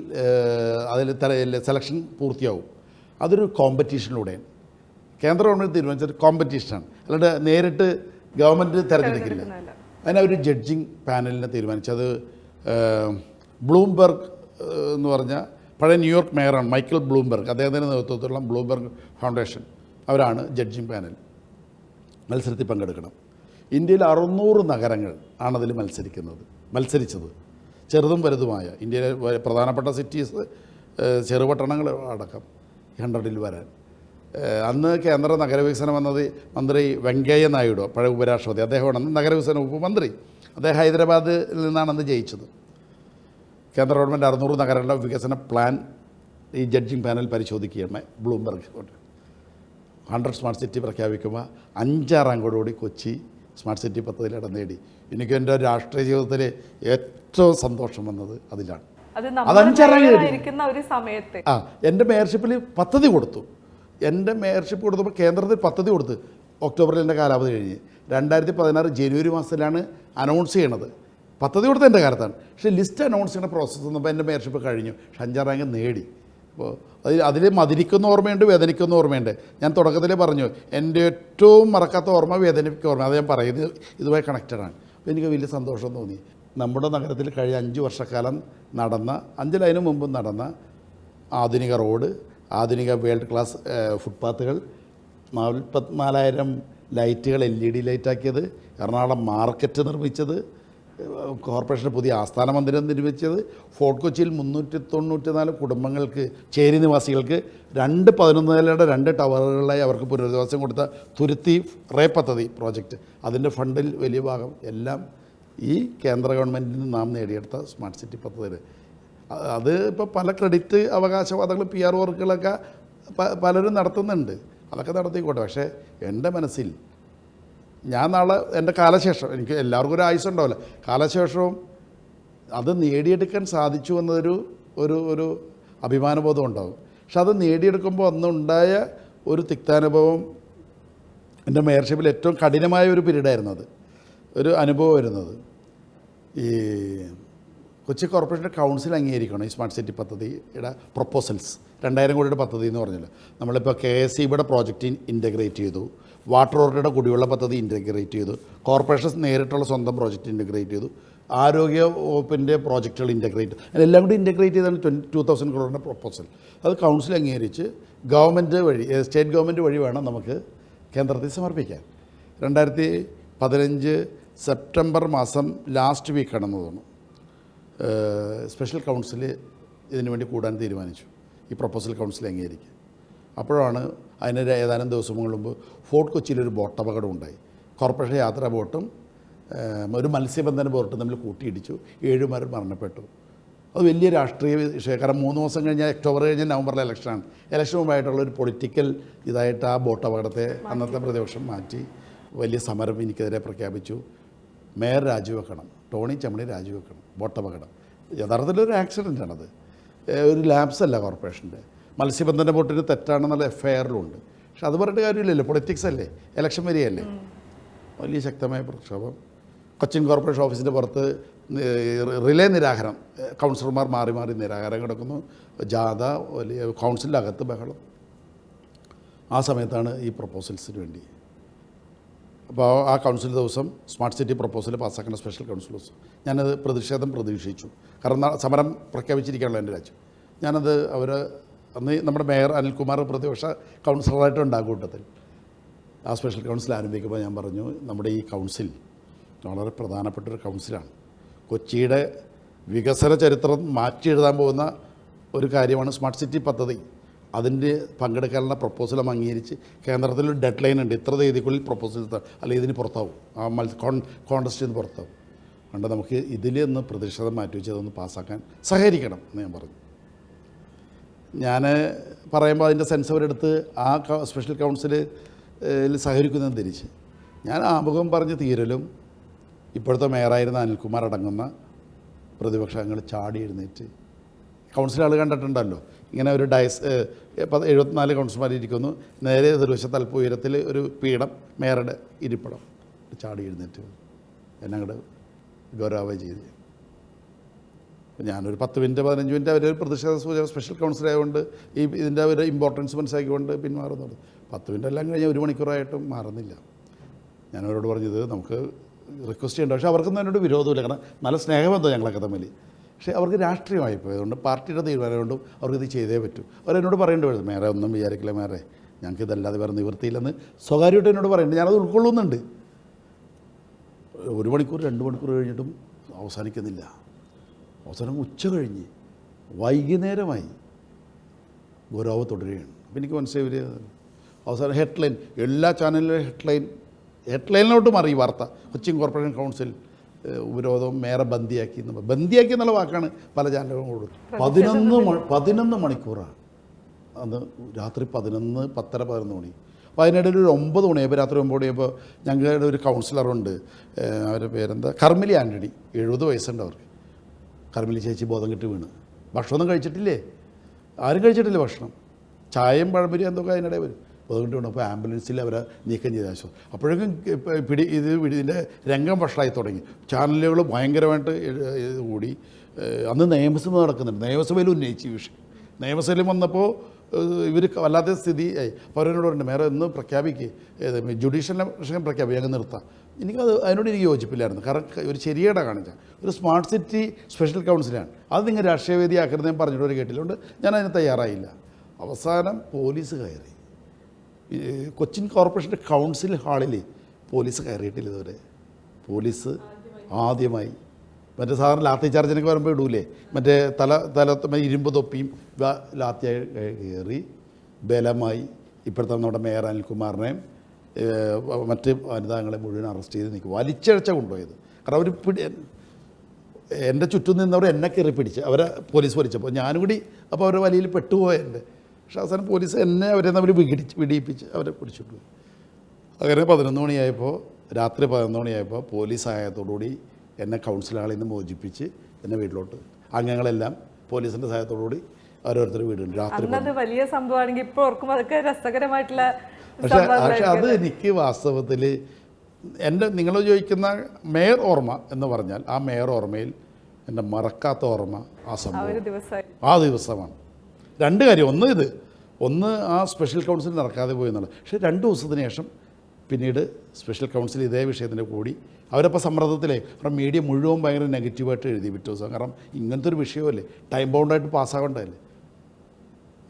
അതിൽ സെലക്ഷൻ പൂർത്തിയാവും. അതൊരു കോമ്പറ്റീഷനിലൂടെ കേന്ദ്ര ഗവൺമെൻറ് തീരുമാനിച്ചൊരു കോമ്പറ്റീഷനാണ്, അല്ലാണ്ട് നേരിട്ട് ഗവൺമെൻറ് തിരഞ്ഞെടുക്കില്ല. അതിനൊരു ജഡ്ജിങ് പാനലിനെ തീരുമാനിച്ചത് ബ്ലൂംബെർഗ് എന്ന് പറഞ്ഞ പഴയ ന്യൂയോർക്ക് മേയറാണ് മൈക്കൽ ബ്ലൂംബെർഗ്, അദ്ദേഹത്തിൻ്റെ നേതൃത്വത്തിലുള്ള ബ്ലൂംബെർഗ് ഫൗണ്ടേഷൻ, അവരാണ് ജഡ്ജിങ് പാനൽ. മത്സരത്തിൽ പങ്കെടുക്കണം. ഇന്ത്യയിൽ 600 നഗരങ്ങൾ ആണതിൽ മത്സരിച്ചത്, ചെറുതും വലുതുമായ ഇന്ത്യയിലെ പ്രധാനപ്പെട്ട സിറ്റീസ്, ചെറുപട്ടണങ്ങൾ അടക്കം 100ൽ വരാൻ. അന്ന് കേന്ദ്ര നഗരവികസന മന്ത്രി വെങ്കയ്യ നായിഡു, പഴയ ഉപരാഷ്ട്രപതി, അദ്ദേഹമാണ് അന്ന് നഗരവികസന വകുപ്പ് മന്ത്രി. അദ്ദേഹം ഹൈദരാബാദിൽ നിന്നാണ് അന്ന് ജയിച്ചത്. കേന്ദ്ര ഗവൺമെൻറ് 600 നഗരങ്ങളുടെ വികസന പ്ലാൻ ഈ ജഡ്ജിങ് പാനൽ പരിശോധിക്കുകയാണ്. ബ്ലൂംബെർഗ് 100 സ്മാർട്ട് സിറ്റി പ്രഖ്യാപിക്കുമ്പോൾ 5 റാങ്കോടുകൂടി കൊച്ചി സ്മാർട്ട് സിറ്റി പദ്ധതിയിൽ ഇടം നേടി. എനിക്ക് എൻ്റെ രാഷ്ട്രീയ ജീവിതത്തിൽ ഏറ്റവും സന്തോഷം വന്നത് അതിലാണ്. അത് 5 റാങ്ക് ഒരു സമയത്ത് എൻ്റെ മേയർഷിപ്പിൽ പദ്ധതി കൊടുത്തു. എൻ്റെ മേയർഷിപ്പ് കൊടുത്തപ്പോൾ കേന്ദ്രത്തിൽ പദ്ധതി കൊടുത്ത് ഒക്ടോബറിൽ എൻ്റെ കാലാവധി കഴിഞ്ഞ് 2016 ജനുവരി മാസത്തിലാണ് അനൗൺസ് ചെയ്യണത്. പദ്ധതി കൊടുത്ത എൻ്റെ കാലത്താണ്. പക്ഷേ ലിസ്റ്റ് അനൗൺസ് ചെയ്യുന്ന പ്രോസസ്സ് വന്നപ്പോൾ എൻ്റെ മേയർഷിപ്പ് കഴിഞ്ഞു. 5 റാങ്ക് നേടി. അപ്പോൾ അതിൽ മതിരിക്കുന്ന ഓർമ്മയുണ്ട്, വേദനിക്കുന്ന ഓർമ്മയുണ്ട്. ഞാൻ തുടക്കത്തിലേ പറഞ്ഞു, എൻ്റെ ഏറ്റവും മറക്കാത്ത ഓർമ്മ വേദനിപ്പിക്കുന്ന ഓർമ്മ, അത് ഞാൻ പറയുന്നത് ഇതുമായി കണക്റ്റഡാണ്. അപ്പോൾ എനിക്ക് വലിയ സന്തോഷം തോന്നി. നമ്മുടെ നഗരത്തിൽ കഴിഞ്ഞ 5 വർഷക്കാലം നടന്ന, 5 അതിന് മുമ്പ് നടന്ന ആധുനിക റോഡ്, ആധുനിക വേൾഡ് ക്ലാസ് ഫുട്പാത്തുകൾ, 44,000 ലൈറ്റുകൾ LED ലൈറ്റാക്കിയത്, എറണാകുളം മാർക്കറ്റ് നിർമ്മിച്ചത്, കോർപ്പറേഷൻ്റെ പുതിയ ആസ്ഥാന മന്ദിരം നിർമ്മിച്ചത്, ഫോർട്ട് കൊച്ചിയിൽ 394 കുടുംബങ്ങൾക്ക്, ചേരി നിവാസികൾക്ക് 211 നിലയുടെ 2 ടവറുകളിലായി അവർക്ക് പുനരധിവാസം കൊടുത്ത തുരുത്തി റേ പദ്ധതി പ്രോജക്റ്റ്, അതിൻ്റെ ഫണ്ടിൽ വലിയ ഭാഗം എല്ലാം ഈ കേന്ദ്ര ഗവൺമെൻറ്റിന് നാം നേടിയെടുത്ത സ്മാർട്ട് സിറ്റി പദ്ധതി. അത് ഇപ്പോൾ പല ക്രെഡിറ്റ് അവകാശവാദങ്ങളും PR വർക്കുകളൊക്കെ പലരും നടത്തുന്നുണ്ട്. അതൊക്കെ നടത്തിക്കോട്ടെ. പക്ഷേ എൻ്റെ മനസ്സിൽ ഞാൻ നാളെ എൻ്റെ കാലശേഷം, എനിക്ക് എല്ലാവർക്കും ഒരു ആയുസ് ഉണ്ടാവില്ല, കാലശേഷവും അത് നേടിയെടുക്കാൻ സാധിച്ചു എന്നതൊരു ഒരു അഭിമാനബോധം ഉണ്ടാകും. പക്ഷെ അത് നേടിയെടുക്കുമ്പോൾ അന്നുണ്ടായ ഒരു തിക്താനുഭവം, എൻ്റെ മേയർഷിപ്പിൽ ഏറ്റവും കഠിനമായ ഒരു പീരീഡായിരുന്നു അത്, ഒരു അനുഭവം വരുന്നത്. ഈ കൊച്ചി കോർപ്പറേഷൻ്റെ കൗൺസിൽ അംഗീകരിക്കണം ഈ സ്മാർട്ട് സിറ്റി പദ്ധതിയുടെ പ്രൊപ്പോസൽസ്. 2000 കോടിയുടെ പദ്ധതി എന്ന് പറഞ്ഞല്ലോ. നമ്മളിപ്പോൾ KSEBിയുടെ പ്രോജക്റ്റ് ഇൻ്റഗ്രേറ്റ് ചെയ്തു, വാട്ടർ അതോറിറ്റിയുടെ കുടിവെള്ള പദ്ധതി ഇൻ്റഗ്രേറ്റ് ചെയ്തു, കോർപ്പറേഷൻ നേരിട്ടുള്ള സ്വന്തം പ്രോജക്റ്റ് ഇൻ്റഗ്രേറ്റ് ചെയ്തു. ആരോഗ്യ വകുപ്പിൻ്റെ പ്രോജക്റ്റുകൾ ഇൻ്റഗ്രേറ്റ് എല്ലാം കൂടി ഇൻ്റഗ്രേറ്റ് ചെയ്താണ് 2,000 crore പ്രൊപ്പോസൽ. അത് കൗൺസിൽ അംഗീകരിച്ച് ഗവൺമെൻറ് വഴി സ്റ്റേറ്റ് ഗവൺമെൻറ് വഴി വേണം നമുക്ക് കേന്ദ്രത്തിൽ സമർപ്പിക്കാൻ. 2015 സെപ്റ്റംബർ മാസം ലാസ്റ്റ് വീക്കാണെന്ന് തോന്നുന്നു സ്പെഷ്യൽ കൗൺസിൽ ഇതിനു വേണ്ടി കൂടാൻ തീരുമാനിച്ചു, ഈ പ്രൊപ്പോസൽ കൗൺസിൽ അംഗീകരിക്കുക. അപ്പോഴാണ് അതിന് ഏതാനും ദിവസങ്ങൾ മുമ്പ് ഫോർട്ട് കൊച്ചിയിലൊരു ബോട്ട് അപകടം ഉണ്ടായി. കോർപ്പറേഷൻ യാത്രാ ബോട്ടും ഒരു മത്സ്യബന്ധന ബോട്ടും തമ്മിൽ കൂട്ടിയിടിച്ചു, 7 പേർ മരണപ്പെട്ടു. അത് വലിയ രാഷ്ട്രീയ വിഷയം. കാരണം 3 ദിവസം കഴിഞ്ഞാൽ ഒക്ടോബർ കഴിഞ്ഞാൽ നവംബറിലെ ഇലക്ഷനാണ്. ഇലക്ഷൻ മുമ്പായിട്ടുള്ള ഒരു പൊളിറ്റിക്കൽ ഇതായിട്ട് ആ ബോട്ട് അപകടത്തെ അന്നത്തെ പ്രതിപക്ഷം മാറ്റി വലിയ സമരം എനിക്കെതിരെ പ്രഖ്യാപിച്ചു. മേയർ രാജിവെക്കണം, ടോണി ചമ്മണി രാജിവെക്കണം. ബോട്ട് അപകടം യഥാർത്ഥത്തിലൊരു ആക്സിഡൻ്റാണത്, ഒരു ലാപ്സ് അല്ല കോർപ്പറേഷൻ്റെ. മത്സ്യബന്ധന ബോട്ടിന് തെറ്റാണെന്നുള്ള എഫ്ഐആറിലുണ്ട്. പക്ഷെ അത് പറഞ്ഞിട്ട് കാര്യമില്ലല്ലോ, പൊളിറ്റിക്സ് അല്ലേ, ഇലക്ഷൻ വരികയല്ലേ. വലിയ ശക്തമായ പ്രക്ഷോഭം. കൊച്ചിൻ കോർപ്പറേഷൻ ഓഫീസിൻ്റെ പുറത്ത് റിലേ നിരാഹാരം, കൗൺസിലർമാർ മാറി മാറി നിരാഹാരം കിടക്കുന്നു. ജാഥ, വലിയ കൗൺസിലിൻ്റെ അകത്ത് ബഹളം. ആ സമയത്താണ് ഈ പ്രൊപ്പോസൽസിന് വേണ്ടി. അപ്പോൾ ആ കൗൺസിൽ ദിവസം സ്മാർട്ട് സിറ്റി പ്രൊപ്പോസൽ പാസ്സാക്കുന്ന സ്പെഷ്യൽ കൗൺസിൽ ദിവസം ഞാനത് പ്രതിഷേധം പ്രതീക്ഷിച്ചു. കാരണം സമരം പ്രഖ്യാപിച്ചിരിക്കുകയാണല്ലോ എൻ്റെ രാജ്യം. ഞാനത് അന്ന് നമ്മുടെ മേയർ അനിൽകുമാർ പ്രതിപക്ഷ കൗൺസിലറായിട്ട് ഉണ്ടാകും കൂട്ടത്തിൽ. ആ സ്പെഷ്യൽ കൗൺസിൽ ആരംഭിക്കുമ്പോൾ ഞാൻ പറഞ്ഞു, നമ്മുടെ ഈ കൗൺസിൽ വളരെ പ്രധാനപ്പെട്ടൊരു കൗൺസിലാണ്. കൊച്ചിയുടെ വികസന ചരിത്രം മാറ്റി എഴുതാൻ പോകുന്ന ഒരു കാര്യമാണ് സ്മാർട്ട് സിറ്റി പദ്ധതി. അതിൻ്റെ പങ്കെടുക്കാനുള്ള പ്രൊപ്പോസൽ അംഗീകരിച്ച് കേന്ദ്രത്തിലൊരു ഡെഡ് ലൈൻ ഉണ്ട്, ഇത്ര തീയതിക്കുള്ളിൽ പ്രൊപ്പോസൽ അല്ലെങ്കിൽ ഇതിന് പുറത്താവും, ആ കോൺടെസ്റ്റിൽ നിന്ന് പുറത്താവും. അതുകൊണ്ട് നമുക്ക് ഇതിലൊന്ന് പ്രതിഷേധം മാറ്റിവെച്ച് അതൊന്ന് പാസ്സാക്കാൻ സഹകരിക്കണം എന്ന് ഞാൻ പറഞ്ഞു. ഞാൻ പറയുമ്പോൾ അതിൻ്റെ സെൻസ് അവരെടുത്ത് ആ സ്പെഷ്യൽ കൗൺസിലിൽ സഹകരിക്കുന്നതെന്ന് തിരിച്ച് ഞാൻ ആമുഖം പറഞ്ഞ് തീരലും ഇപ്പോഴത്തെ മേയറായിരുന്ന അനിൽകുമാർ അടങ്ങുന്ന പ്രതിപക്ഷങ്ങൾ ചാടി എഴുന്നേറ്റ്, കൗൺസിൽ ആൾ കണ്ടിട്ടുണ്ടല്ലോ, ഇങ്ങനെ ഒരു 74 കൗൺസിലർമാർ ഇരിക്കുന്നു, നേരെ എതിർവശത്ത് അല്പ ഉയരത്തിൽ ഒരു പീഠം, മേയറുടെ ഇരിപ്പിടം. ചാടി എഴുന്നേറ്റ് എന്നെ അങ്ങോട്ട് ഗൗരവ ചെയ്ത്. ഞാനൊരു 10 മിനിറ്റ് 15 മിനിറ്റ് അവരൊരു പ്രതിഷേധ സൂചന സ്പെഷ്യൽ കൗൺസിൽ ആയതുകൊണ്ട് ഇതിൻ്റെ ഒരു ഇമ്പോർട്ടൻസ് മനസ്സിലാക്കിക്കൊണ്ട് പിന്മാറുന്നത്. 10 മിനിറ്റ് എല്ലാം കഴിഞ്ഞാൽ 1 മണിക്കൂറായിട്ടും മാറുന്നില്ല. ഞാനവരോട് പറഞ്ഞത് നമുക്ക് റിക്വസ്റ്റ് ചെയ്യേണ്ട, പക്ഷേ അവർക്കൊന്നും എന്നോട് വിരോധമില്ല. കാരണം നല്ല സ്നേഹബന്ധം ഞങ്ങളൊക്കെ തമ്മിൽ. പക്ഷേ അവർക്ക് രാഷ്ട്രീയമായി പോയതുകൊണ്ട് പാർട്ടിയുടെ തീരുമാനം കൊണ്ടും അവർക്കിത് ചെയ്തേ പറ്റൂ. അവരെന്നോട് പറയേണ്ടി വരും, മേരെ ഒന്നും വിചാരിക്കില്ല മേരെ, ഞങ്ങൾക്ക് ഇതല്ലാതെ വേറെ നിവൃത്തിയില്ലെന്ന് സ്വകാര്യമായിട്ട് എന്നോട് പറയുന്നുണ്ട്. ഞാനത് ഉൾക്കൊള്ളുന്നുണ്ട്. 1 മണിക്കൂർ 2 മണിക്കൂർ കഴിഞ്ഞിട്ടും അവസാനിക്കുന്നില്ല. അവസാനം ഉച്ച കഴിഞ്ഞ് വൈകുന്നേരമായി ഗൗരവ തുടരുകയാണ്. അപ്പോൾ എനിക്ക് മനസ്സിലായി ഇവർ അവസാനം ഹെഡ്ലൈൻ, എല്ലാ ചാനലിലും ഹെഡ്ലൈനിലോട്ട് മാറി ഈ വാർത്ത. കൊച്ചിൻ കോർപ്പറേഷൻ കൗൺസിൽ ഉപരോധം മേയറെ ബന്ദിയാക്കി എന്നുള്ള വാക്കാണ് പല ചാനലുകളും കൊടുത്തത്. 11 മണിക്കൂറാണ് അന്ന്, രാത്രി 11, 10, 11 മണി. അപ്പോൾ അതിനിടയിൽ ഒരു 9 മണിയായപ്പോൾ, രാത്രി 9 മണിയായപ്പോൾ ഞങ്ങളുടെ ഒരു കൗൺസിലറുണ്ട്, അവരുടെ പേരെന്താ, കർമിലി ആൻ്റണി, 70 വയസ്സുണ്ട് അവർക്ക്. കർമിലി ചേച്ചി ബോധം കെട്ടി വീണ്. ഭക്ഷണമൊന്നും കഴിച്ചിട്ടില്ലേ, ആരും കഴിച്ചിട്ടില്ല ഭക്ഷണം. ചായയും പഴംപൊരി എന്തൊക്കെ അതിനിടെ വരും. ബോധം കെട്ടി വീണു. അപ്പോൾ ആംബുലൻസിൽ അവരെ നീക്കം ചെയ്ത ആശ്വാസം. അപ്പോഴേക്കും ഇതിൻ്റെ രംഗം വഷളായി തുടങ്ങി. ചാനലുകൾ ഭയങ്കരമായിട്ട് കൂടി. അന്ന് നിയമസഭ നടക്കുന്നുണ്ട്, നിയമസഭയിൽ ഉന്നയിച്ചു ഈ വിഷയം. നിയമസഭയിൽ വന്നപ്പോൾ ഇവർ വല്ലാത്ത സ്ഥിതി ആയി. അപ്പോൾ അവരോട് പറഞ്ഞു, മേരെ ഒന്ന് പ്രഖ്യാപിക്കുക, ജുഡീഷ്യൽ വിഷയം പ്രഖ്യാപിക്കുക, അങ്ങ് നിർത്താം. അതിനോട് എനിക്ക് യോജിപ്പില്ലായിരുന്നു. കാരണം ഒരു ശരിയേട കാണിച്ച ഒരു സ്മാർട്ട് സിറ്റി സ്പെഷ്യൽ കൗൺസിലാണ്, അത് നിങ്ങൾ രാഷ്ട്രീയവേദിയാക്കരുത് ഞാൻ പറഞ്ഞിട്ട് ഒരു കേട്ടില്ലുകൊണ്ട് ഞാൻ അതിന് തയ്യാറായില്ല. അവസാനം പോലീസ് കയറി. കൊച്ചിൻ കോർപ്പറേഷൻ്റെ കൗൺസിൽ ഹാളിൽ പോലീസ് കയറിയിട്ടില്ല ഇതുവരെ. പോലീസ് ആദ്യമായി, മറ്റേ സാധാരണ ലാത്തി ചാർജിനൊക്കെ വരുമ്പോൾ ഇടൂലേ, മറ്റേ തല ഇരുമ്പ് തൊപ്പിയും ലാത്തിയായി കയറി ബലമായി ഇപ്പോഴത്തെ നമ്മുടെ മേയർ അനിൽകുമാറിനെയും മറ്റ് വനിതാങ്ങളെ മുഴുവൻ അറസ്റ്റ് ചെയ്ത് നിൽക്കും. വലിച്ചഴച്ച കൊണ്ടുപോയത്. കാരണം അവർ എൻ്റെ ചുറ്റും നിന്നവർ എന്നെ കയറി പിടിച്ച് അവരെ പോലീസ് വലിച്ചപ്പോൾ ഞാനും കൂടി, അപ്പോൾ അവർ വലിയിൽ പെട്ടുപോയെൻ്റെ. പക്ഷേ അവസാനം പോലീസ് എന്നെ അവരെ തമ്മിൽ വിടിയിപ്പിച്ച് അവരെ പിടിച്ചിട്ടു. അങ്ങനെ 11 മണിയായപ്പോൾ, രാത്രി 11 മണിയായപ്പോൾ പോലീസ് സഹായത്തോടുകൂടി എന്നെ കൗൺസിൽ ഹാളിൽ നിന്ന് മോചിപ്പിച്ച് എന്നെ വീട്ടിലോട്ട്, അംഗങ്ങളെല്ലാം പോലീസിൻ്റെ സഹായത്തോടുകൂടി ഓരോരുത്തർ വീടുണ്ട്. രാത്രി വലിയ സംഭവമാണെങ്കിൽ ഇപ്പോൾ ഓർക്കുമ്പോൾ അതൊക്കെ രസകരമായിട്ടുള്ള. പക്ഷേ അത് എനിക്ക് വാസ്തവത്തിൽ നിങ്ങൾ ചോദിക്കുന്ന മേയർ ഓർമ്മ എന്ന് പറഞ്ഞാൽ ആ മേയർ ഓർമ്മയിൽ എൻ്റെ മറക്കാത്ത ഓർമ്മ ആ സംഭവം, ആ ദിവസമാണ്. 2 കാര്യം, ഒന്ന് ആ സ്പെഷ്യൽ കൗൺസിൽ നടക്കാതെ പോയി എന്നുള്ളത്. പക്ഷേ 2 ദിവസത്തിന് ശേഷം പിന്നീട് സ്പെഷ്യൽ കൗൺസിൽ ഇതേ വിഷയത്തിൻ്റെ കൂടി അവരപ്പോൾ സമ്മർദ്ദത്തിലേ അവരുടെ മീഡിയ മുഴുവൻ ഭയങ്കര നെഗറ്റീവായിട്ട് എഴുതി പിറ്റേ ദിവസം. കാരണം ഇങ്ങനത്തെ ഒരു വിഷയമല്ലേ, ടൈം ബൗണ്ടായിട്ട് പാസ്സാകേണ്ടതല്ലേ.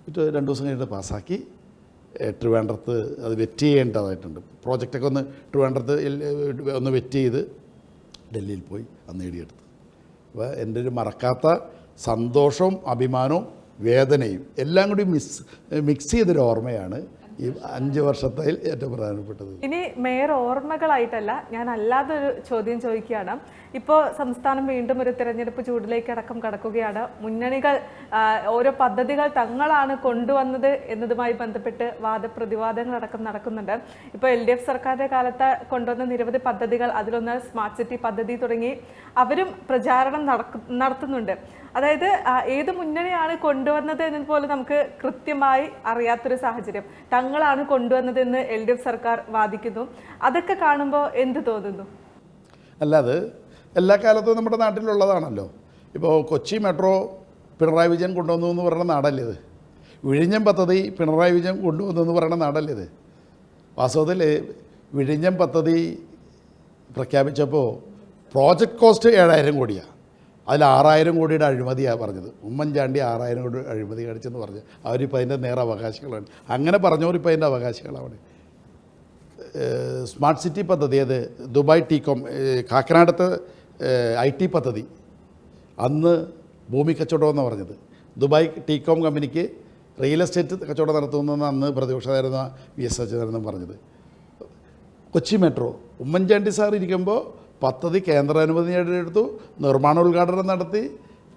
പിറ്റേ 2 ദിവസം കഴിഞ്ഞിട്ട് പാസ്സാക്കി. ട്രിവാൻഡ്രത്ത് അത് വെറ്റ് ചെയ്യേണ്ടതായിട്ടുണ്ട്. പ്രോജക്റ്റൊക്കെ ഒന്ന് ട്രിവാൻഡ്രത്ത് ഒന്ന് വെറ്റ് ചെയ്ത് ഡൽഹിയിൽ പോയി അത് നേടിയെടുത്തു. അപ്പോൾ എൻ്റെ ഒരു മറക്കാത്ത സന്തോഷവും അഭിമാനവും വേദനയും എല്ലാം കൂടി മിക്സ് ചെയ്തൊരു ഓർമ്മയാണ് ഈ 5 വർഷത്തിൽ ഏറ്റവും പ്രധാനപ്പെട്ടത്. ഇനി മേയർ ഓർമ്മകളായിട്ടല്ല, ഞാൻ അല്ലാതൊരു ചോദ്യം ചോദിക്കുകയാണ്. ഇപ്പോൾ സംസ്ഥാനം വീണ്ടും ഒരു തിരഞ്ഞെടുപ്പ് ചൂടിലേക്ക് അടക്കം കടക്കുകയാണ്. മുന്നണികൾ ഓരോ പദ്ധതികൾ തങ്ങളാണ് കൊണ്ടുവന്നത് എന്നതുമായി ബന്ധപ്പെട്ട് വാദപ്രതിവാദങ്ങളടക്കം നടക്കുന്നുണ്ട്. ഇപ്പോൾ LDF സർക്കാരിൻ്റെ കാലത്ത് കൊണ്ടുവന്ന നിരവധി പദ്ധതികൾ, അതിലൊന്ന് സ്മാർട്ട് സിറ്റി പദ്ധതി തുടങ്ങി അവരും പ്രചാരണം നടത്തുന്നുണ്ട്. അതായത് ഏത് മുന്നണിയാണ് കൊണ്ടുവന്നത് എന്നതുപോലെ നമുക്ക് കൃത്യമായി അറിയാത്തൊരു സാഹചര്യം. തങ്ങളാണ് കൊണ്ടുവന്നതെന്ന് LDF സർക്കാർ വാദിക്കുന്നു. അതൊക്കെ കാണുമ്പോൾ എന്ത് തോന്നുന്നു? അല്ലാതെ എല്ലാ കാലത്തും നമ്മുടെ നാട്ടിലുള്ളതാണല്ലോ. ഇപ്പോൾ കൊച്ചി മെട്രോ പിണറായി വിജയൻ കൊണ്ടുവന്നു എന്ന് പറയുന്ന നാടല്ലേ ഇത്. വിഴിഞ്ഞം പദ്ധതി പിണറായി വിജയൻ കൊണ്ടുവന്നു എന്ന് പറയുന്ന നാടല്ലേ ഇത്. വാസ്തവത്തിൽ വിഴിഞ്ഞം പദ്ധതി പ്രഖ്യാപിച്ചപ്പോൾ പ്രോജക്റ്റ് കോസ്റ്റ് 7000 കോടിയാണ്. അതിൽ 6000 കോടിയുടെ അഴിമതിയാണ് പറഞ്ഞത്. ഉമ്മൻചാണ്ടി 6000 കോടി അഴിമതി കാണിച്ചെന്ന് പറഞ്ഞ് അവരിപ്പോൾ അതിൻ്റെ നേരെ അവകാശികളാണ്. അങ്ങനെ പറഞ്ഞവരിപ്പോൾ അതിൻ്റെ അവകാശികളാണ്. സ്മാർട്ട് സിറ്റി പദ്ധതി, അത് ദുബായ് ടീകോം കാക്കനാടത്തെ IT പദ്ധതി, അന്ന് ഭൂമി കച്ചവടമെന്ന് പറഞ്ഞത്. ദുബായ് ടീകോം കമ്പനിക്ക് റിയൽ എസ്റ്റേറ്റ് കച്ചവടം നടത്തുമെന്ന് അന്ന് പ്രതിപക്ഷമായിരുന്ന VS അച്യുതാനന്ദൻ പറഞ്ഞത്. കൊച്ചി മെട്രോ ഉമ്മൻചാണ്ടി സാർ ഇരിക്കുമ്പോൾ പദ്ധതി കേന്ദ്രാനുമതി നേടിയെടുത്തു, നിർമ്മാണോദ്ഘാടനം നടത്തി,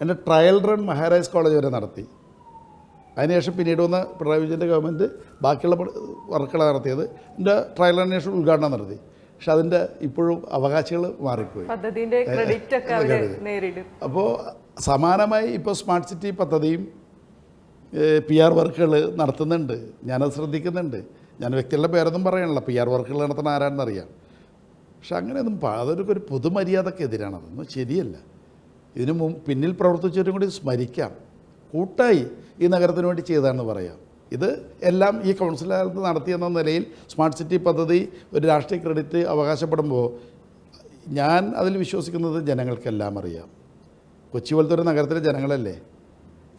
എൻ്റെ ട്രയൽ റൺ മഹാരാജ് കോളേജ് വരെ നടത്തി. അതിനുശേഷം പിന്നീട് വന്ന പിണറായി വിജയൻ്റെ ഗവൺമെൻറ് ബാക്കിയുള്ള വർക്കുകളാണ് നടത്തിയത്. എൻ്റെ ട്രയൽ റണ്ണിന് ശേഷം ഉദ്ഘാടനം നടത്തി. പക്ഷെ അതിൻ്റെ ഇപ്പോഴും അവകാശികൾ മാറിപ്പോയി. അപ്പോൾ സമാനമായി ഇപ്പോൾ സ്മാർട്ട് സിറ്റി പദ്ധതിയും PR വർക്കുകൾ നടത്തുന്നുണ്ട്. ഞാനത് ശ്രദ്ധിക്കുന്നുണ്ട്. ഞാൻ വ്യക്തികളുടെ പേരൊന്നും പറയണില്ല. PR വർക്കുകൾ നടത്തുന്ന ആരാണെന്നറിയാം. പക്ഷെ അങ്ങനെയൊന്നും അതൊരു പൊതുമര്യാദക്കെതിരാണ്. അതൊന്നും ശരിയല്ല. ഇതിനു പിന്നിൽ പ്രവർത്തിച്ചവരും കൂടി സ്മരിക്കാം. കൂട്ടായി ഈ നഗരത്തിന് വേണ്ടി ചെയ്തതാണെന്ന് പറയാം. ഇത് എല്ലാം ഈ കൗൺസിൽ കാലത്ത് നടത്തിയെന്ന നിലയിൽ സ്മാർട്ട് സിറ്റി പദ്ധതി ഒരു രാഷ്ട്രീയ ക്രെഡിറ്റ് അവകാശപ്പെടുമ്പോൾ ഞാൻ അതിൽ വിശ്വസിക്കുന്നത് ജനങ്ങൾക്കെല്ലാം അറിയാം. കൊച്ചി പോലത്തെ ഒരു നഗരത്തിലെ ജനങ്ങളല്ലേ,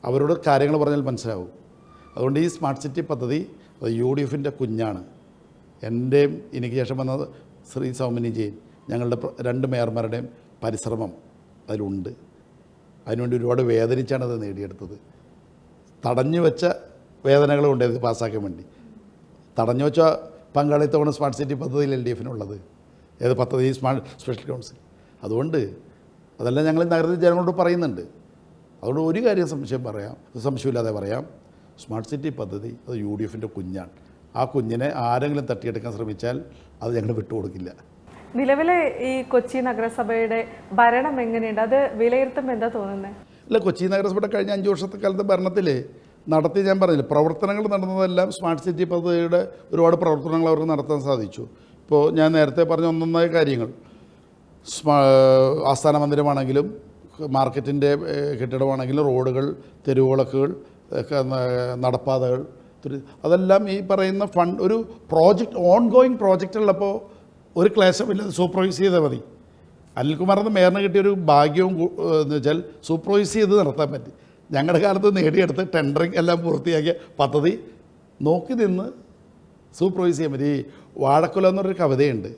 അവരോട് കാര്യങ്ങൾ പറഞ്ഞാൽ മനസ്സിലാവും. അതുകൊണ്ട് ഈ സ്മാർട്ട് സിറ്റി പദ്ധതി അത് UDFൻ്റെ കുഞ്ഞാണ്. എൻ്റെയും എനിക്ക് ശേഷം വന്ന ശ്രീ സൗമിനി ജെയിൻ, ഞങ്ങളുടെ 2 മേയർമാരുടെയും പരിശ്രമം അതിലുണ്ട്. അതിനുവേണ്ടി ഒരുപാട് വേദനിച്ചാണ് അത് നേടിയെടുത്തത്. തടഞ്ഞു വെച്ച വേദനകളുണ്ട് ഇത് പാസ്സാക്കാൻ വേണ്ടി. തടഞ്ഞു വെച്ച പങ്കാളിത്തമാണ് സ്മാർട്ട് സിറ്റി പദ്ധതിയിൽ LDFനുള്ളത്. ഏത് പദ്ധതി? Special council. അതുകൊണ്ട് അതെല്ലാം ഞങ്ങൾ നഗരത്തിൽ ജനങ്ങളോട് പറയുന്നുണ്ട്. അതുകൊണ്ട് ഒരു കാര്യം സംശയമില്ലാതെ പറയാം, സ്മാർട്ട് സിറ്റി പദ്ധതി അത് UDFൻ്റെ കുഞ്ഞാണ്. ആ കുഞ്ഞിനെ ആരെങ്കിലും തട്ടിയെടുക്കാൻ ശ്രമിച്ചാൽ അത് ഞങ്ങൾ വിട്ടുകൊടുക്കില്ല. നിലവിലെ ഈ കൊച്ചി നഗരസഭയുടെ ഭരണം എങ്ങനെയുണ്ട്? അത് വിലയിരുത്തുമ്പോൾ എന്താ തോന്നുന്നത്? അല്ല, കൊച്ചി നഗരസഭയുടെ കഴിഞ്ഞ 5 വർഷത്തെ കാലത്തെ ഭരണത്തിൽ നടത്തി, ഞാൻ പറഞ്ഞില്ല, പ്രവർത്തനങ്ങൾ നടന്നതെല്ലാം സ്മാർട്ട് സിറ്റി പദ്ധതിയുടെ ഒരുപാട് പ്രവർത്തനങ്ങൾ അവർക്ക് നടത്താൻ സാധിച്ചു. ഇപ്പോൾ ഞാൻ നേരത്തെ പറഞ്ഞ ഒന്നൊന്നായ കാര്യങ്ങൾ, ആസ്ഥാന മന്ദിരമാണെങ്കിലും മാർക്കറ്റിൻ്റെ കെട്ടിടമാണെങ്കിലും റോഡുകൾ, തെരുവുവിളക്കുകൾ, നടപ്പാതകൾ, അതെല്ലാം ഈ പറയുന്ന ഒരു പ്രോജക്റ്റ്, ഓൺഗോയിങ് പ്രോജക്റ്റ് ഉള്ളപ്പോൾ ഒരു ക്ലേശമില്ലാതെ സൂപ്പർവൈസ് ചെയ്താൽ മതി. അനിൽകുമാർ എന്ന മേയറിന് കിട്ടിയൊരു ഭാഗ്യവും എന്ന് വെച്ചാൽ സൂപ്പർവൈസ് ചെയ്ത് നടത്താൻ പറ്റി. ഞങ്ങളുടെ കാലത്ത് നേടിയെടുത്ത് ടെൻഡറിങ് എല്ലാം പൂർത്തിയാക്കിയ പദ്ധതി നോക്കി നിന്ന് സൂപ്പർവൈസ് ചെയ്യാൻ പറ്റി. വാഴക്കുല എന്നൊരു കവിതയുണ്ട്.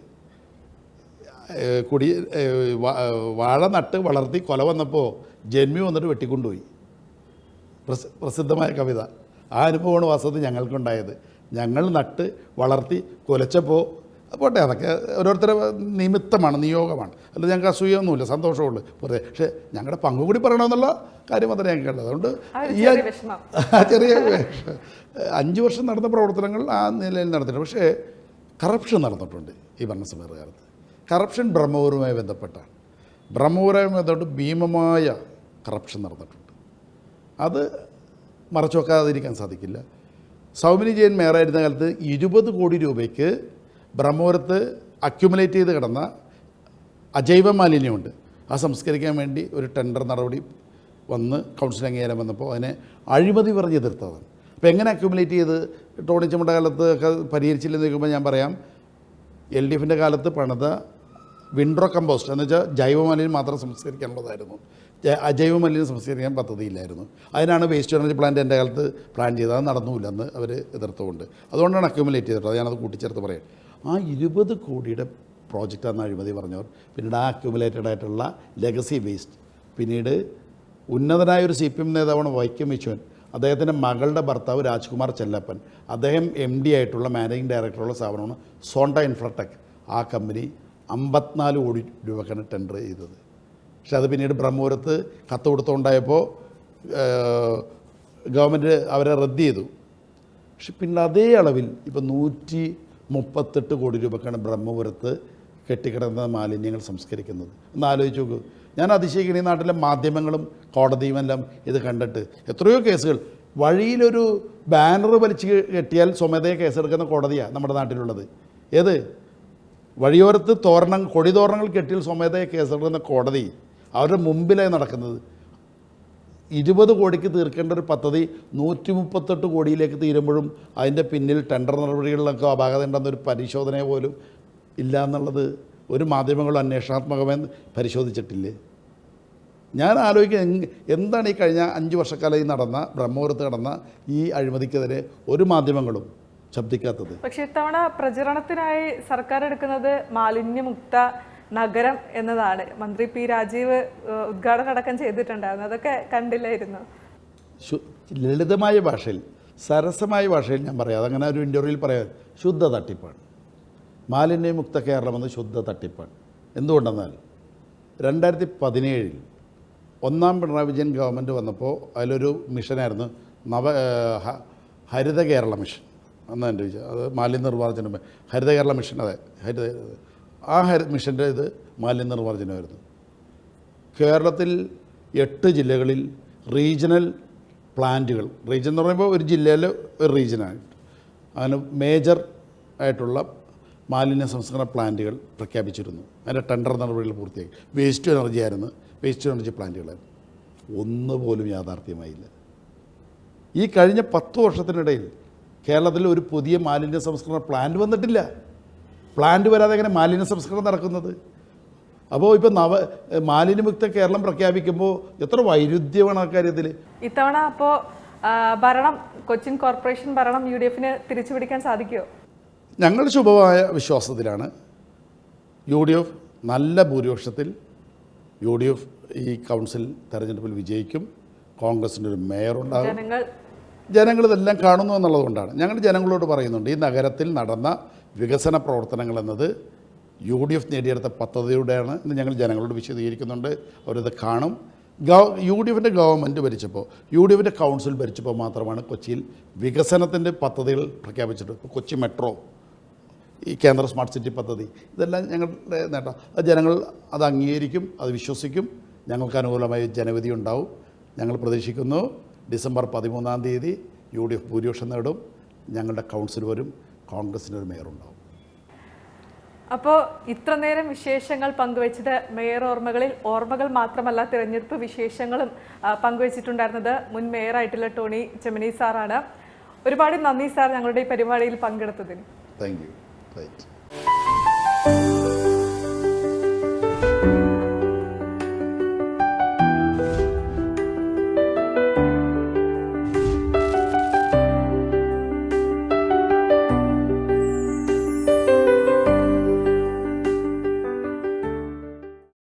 വാഴ നട്ട് വളർത്തി കൊല വന്നപ്പോൾ ജന്മി വന്നിട്ട് വെട്ടിക്കൊണ്ടുപോയി. പ്രസിദ്ധമായ കവിത. ആ അനുഭവമാണ് വാസ്തവത്തിൽ ഞങ്ങൾക്കുണ്ടായത്. ഞങ്ങൾ നട്ട് വളർത്തി കൊലച്ചപ്പോൾ പോട്ടെ, അതൊക്കെ ഓരോരുത്തരുടെ നിമിത്തമാണ്, നിയോഗമാണ്. അല്ല, ഞങ്ങൾക്ക് അസൂയൊന്നുമില്ല, സന്തോഷമുള്ളൂ വെറുതെ. പക്ഷേ ഞങ്ങളുടെ പങ്കു കൂടി പറയണമെന്നുള്ള കാര്യം മാത്രമേ ഞങ്ങൾക്കുള്ളത്. അതുകൊണ്ട് ഈ ചെറിയ 5 വർഷം നടന്ന പ്രവർത്തനങ്ങൾ ആ നിലയിൽ നടത്തിയിട്ടുണ്ട്. പക്ഷേ കറപ്ഷൻ നടന്നിട്ടുണ്ട് ഈ ഭരണസഭയുടെ കാലത്ത്. കറപ്ഷൻ ബ്രഹ്മപുരവുമായി ബന്ധപ്പെട്ടാണ്. ബ്രഹ്മപുരവുമായി ബന്ധപ്പെട്ട് ഭീമമായ കറപ്ഷൻ നടന്നിട്ടുണ്ട്. അത് മറച്ചു വെക്കാതിരിക്കാൻ സാധിക്കില്ല. സൗമിനി ജെയിൻ മേയറായിരുന്ന കാലത്ത് 20 കോടി രൂപയ്ക്ക് ബ്രഹ്മപുരത്ത് അക്യുമുലേറ്റ് ചെയ്ത് കിടന്ന അജൈവ മാലിന്യമുണ്ട്. അത് സംസ്കരിക്കാൻ വേണ്ടി ഒരു ടെൻഡർ നടപടി വന്ന് കൗൺസിൽ അംഗീകാരം വന്നപ്പോൾ അതിനെ അഴിമതി പറഞ്ഞ് എതിർത്തതാണ്. അപ്പോൾ എങ്ങനെ അക്യുമുലേറ്റ് ചെയ്ത് ടോണി ചമ്മയുടെ കാലത്ത് ഒക്കെ പരിഹരിച്ചില്ലെന്ന് ചോദിക്കുമ്പോൾ ഞാൻ പറയാം, LDFിൻ്റെ കാലത്ത് പണിത വിൻഡ്രോ കമ്പോസ്റ്റ് എന്ന് വെച്ചാൽ ജൈവമാലിന്യം മാത്രം സംസ്കരിക്കാനുള്ളതായിരുന്നു. അജൈവമാലിന്യം സംസ്കരിക്കാൻ പദ്ധതിയില്ലായിരുന്നു. അതിനാണ് വേസ്റ്റ് എനർജി പ്ലാന്റ് എൻ്റെ കാലത്ത് പ്ലാൻ ചെയ്തത്. അത് നടന്നുമില്ലെന്ന് അവർ എതിർത്തുകൊണ്ട്, അതുകൊണ്ടാണ് അക്യുമുലേറ്റ് ചെയ്തിട്ടുള്ളത്. ഞാനത് കൂട്ടിച്ചേർത്ത് പറയാം. ആ 20 കോടിയുടെ പ്രോജക്റ്റാണ് അഴിമതി പറഞ്ഞവർ. പിന്നീട് ആ അക്യുമുലേറ്റഡ് ആയിട്ടുള്ള ലെഗസി വേസ്റ്റ് പിന്നീട് ഉന്നതനായ ഒരു CPM നേതാവാണ് വൈക്കം വിശ്വൻ. അദ്ദേഹത്തിൻ്റെ മകളുടെ ഭർത്താവ് രാജ്കുമാർ ചെല്ലപ്പൻ, അദ്ദേഹം MD ആയിട്ടുള്ള മാനേജിംഗ് ഡയറക്ടറുള്ള സ്ഥാപനമാണ് സോണ്ട ഇൻഫ്രാടെക്. ആ കമ്പനി 54 കോടി രൂപക്കാണ് ടെൻഡർ ചെയ്തത്. പക്ഷെ അത് പിന്നീട് ബ്രഹ്മപുരത്ത് കത്ത് കൊടുത്തുകൊണ്ടായപ്പോൾ ഗവൺമെൻറ് അവരെ റദ്ദ് ചെയ്തു. പക്ഷെ പിന്നെ അതേ അളവിൽ ഇപ്പോൾ 138 കോടി രൂപക്കാണ് ബ്രഹ്മപുരത്ത് കെട്ടിക്കിടന്ന മാലിന്യങ്ങൾ സംസ്കരിക്കുന്നത്. ഒന്ന് ആലോചിച്ച് നോക്കൂ. ഞാൻ അതിശയിക്കുന്ന ഈ നാട്ടിലെ മാധ്യമങ്ങളും കോടതിയും എല്ലാം ഇത് കണ്ടിട്ട് എത്രയോ കേസുകൾ, വഴിയിലൊരു ബാനർ വലിച്ച് കെട്ടിയാൽ സ്വമേധയെ കേസെടുക്കുന്ന കോടതിയാണ് നമ്മുടെ നാട്ടിലുള്ളത്. ഏത് വഴിയോരത്ത് കൊടിതോരണങ്ങൾ കെട്ടിയാൽ സ്വമേധയെ കേസെടുക്കുന്ന കോടതി അവരുടെ മുമ്പിലായി നടക്കുന്നത്. 20 കോടിക്ക് തീർക്കേണ്ട ഒരു പദ്ധതി 138 കോടിയിലേക്ക് തീരുമ്പോഴും അതിൻ്റെ പിന്നിൽ ടെൻഡർ നടപടികളിലൊക്കെ അപാകത ഉണ്ടെന്നൊരു പരിശോധന പോലും ഇല്ല എന്നുള്ളത് ഒരു മാധ്യമങ്ങളും അന്വേഷണാത്മകമായി പരിശോധിച്ചിട്ടില്ലേ? ഞാൻ ആലോചിക്കുക, എന്താണ് ഈ കഴിഞ്ഞ 5 വർഷക്കാലം നടന്ന ബ്രഹ്മപുരത്ത് നടന്ന ഈ അഴിമതിക്കെതിരെ ഒരു മാധ്യമങ്ങളും ശബ്ദിക്കാത്തത്? പക്ഷെ ഇത്തവണ പ്രചരണത്തിനായി സർക്കാർ എടുക്കുന്നത് മാലിന്യമുക്ത നഗരം എന്നതാണ്. മന്ത്രി P. രാജീവ് ഉദ്ഘാടനം അടക്കം ചെയ്തിട്ടുണ്ടായിരുന്നു. അതൊക്കെ കണ്ടില്ലായിരുന്നു? ലളിതമായ ഭാഷയിൽ, സരസമായ ഭാഷയിൽ ഞാൻ പറയാം, അതങ്ങനെ ഒരു ഇൻ്റർവ്യൂവിൽ പറയാം, ശുദ്ധ തട്ടിപ്പാണ്. മാലിന്യമുക്ത കേരളമെന്ന് ശുദ്ധ തട്ടിപ്പാണ്. എന്തുകൊണ്ടെന്നാൽ 2017 ഒന്നാം പിണറായി വിജയൻ ഗവൺമെൻറ് വന്നപ്പോൾ അതിലൊരു മിഷനായിരുന്നു ഹരിത കേരള മിഷൻ. അന്ന് എൻ്റെ ചോദിച്ചാൽ അത് മാലിന്യ നിർമ്മാർജ്ജനം, ഹരിത കേരള മിഷൻ. അതെ, ആ മിഷൻ്റെ ഇത് മാലിന്യ നിർമ്മാർജ്ജനമായിരുന്നു. കേരളത്തിൽ 8 ജില്ലകളിൽ റീജിയണൽ പ്ലാന്റുകൾ, റീജിയൻ എന്ന് പറയുമ്പോൾ ഒരു ജില്ലയിൽ ഒരു റീജിയനായിട്ട് അങ്ങനെ മേജർ ആയിട്ടുള്ള മാലിന്യ സംസ്കരണ പ്ലാന്റുകൾ പ്രഖ്യാപിച്ചിരുന്നു. അതിൻ്റെ ടെൻഡർ നടപടികൾ പൂർത്തിയാക്കി. വേസ്റ്റ് എനർജി ആയിരുന്നു, വേസ്റ്റ് എനർജി പ്ലാന്റുകളായിരുന്നു. ഒന്നുപോലും യാഥാർത്ഥ്യമായില്ല. ഈ കഴിഞ്ഞ 10 വർഷത്തിനിടയിൽ കേരളത്തിൽ ഒരു പുതിയ മാലിന്യ സംസ്കരണ പ്ലാന്റ് വന്നിട്ടില്ല. പ്ലാന്റ് വരാതെ എങ്ങനെ മാലിന്യ സംസ്കരണം നടക്കുന്നത്? അപ്പോൾ ഇപ്പോൾ മാലിന്യമുക്ത കേരളം പ്രഖ്യാപിക്കുമ്പോൾ എത്ര വൈരുദ്ധ്യമാണ് ആ കാര്യത്തിൽ. ഇത്തവണ അപ്പോൾ ഭരണം, കൊച്ചിൻ കോർപ്പറേഷൻ ഭരണം UDFന് തിരിച്ചു പിടിക്കാൻ സാധിക്കുമോ? ഞങ്ങൾ ശുഭമായ വിശ്വാസത്തിലാണ്. UDF നല്ല ഭൂരിപക്ഷത്തിൽ UDF ഈ കൗൺസിൽ തെരഞ്ഞെടുപ്പിൽ വിജയിക്കും. കോൺഗ്രസിൻ്റെ ഒരു മേയറുണ്ടാകും. ജനങ്ങളിതെല്ലാം കാണുന്നു എന്നുള്ളതുകൊണ്ടാണ് ഞങ്ങൾ ജനങ്ങളോട് പറയുന്നുണ്ട്, ഈ നഗരത്തിൽ നടന്ന വികസന പ്രവർത്തനങ്ങൾ എന്നത് UDF നേടിയെടുത്ത പദ്ധതിയുടെയാണ് എന്ന് ഞങ്ങൾ ജനങ്ങളോട് വിശദീകരിക്കുന്നുണ്ട്. അവരത് കാണും. UDFിൻ്റെ ഗവൺമെൻറ് ഭരിച്ചപ്പോൾ, UDFിൻ്റെ കൗൺസിൽ ഭരിച്ചപ്പോൾ മാത്രമാണ് കൊച്ചിയിൽ വികസനത്തിൻ്റെ പദ്ധതികൾ പ്രഖ്യാപിച്ചിട്ട്. ഇപ്പോൾ കൊച്ചി മെട്രോ, ഈ കേന്ദ്ര സ്മാർട്ട് സിറ്റി പദ്ധതി, ഇതെല്ലാം ഞങ്ങളുടെ നേട്ടം. അത് ജനങ്ങൾ അത് അംഗീകരിക്കും, അത് വിശ്വസിക്കും. ഞങ്ങൾക്ക് അനുകൂലമായ ജനവിധി ഉണ്ടാവും. ഞങ്ങൾ പ്രതീക്ഷിക്കുന്നു ഡിസംബർ 13-ാം തീയതി UDF ഭൂരിപക്ഷം നേടും. ഞങ്ങളുടെ കൗൺസിൽ വരും, കോൺഗ്രസിനൊരു മേയറുണ്ടാവും. അപ്പോൾ ഇത്ര നേരം വിശേഷങ്ങൾ പങ്കുവച്ചത് മേയർ ഓർമ്മകൾ മാത്രമല്ല, തിരഞ്ഞെടുപ്പ് വിശേഷങ്ങളും പങ്കുവച്ചിട്ടുണ്ടായിരുന്നത് മുൻ മേയറായിട്ടുള്ള ടോണി ചെമ്മണി സാറാണ്. ഒരുപാട് നന്ദി സാർ ഞങ്ങളുടെ ഈ പരിപാടിയിൽ പങ്കെടുത്തതിന്. Thank you. റൈറ്റ്.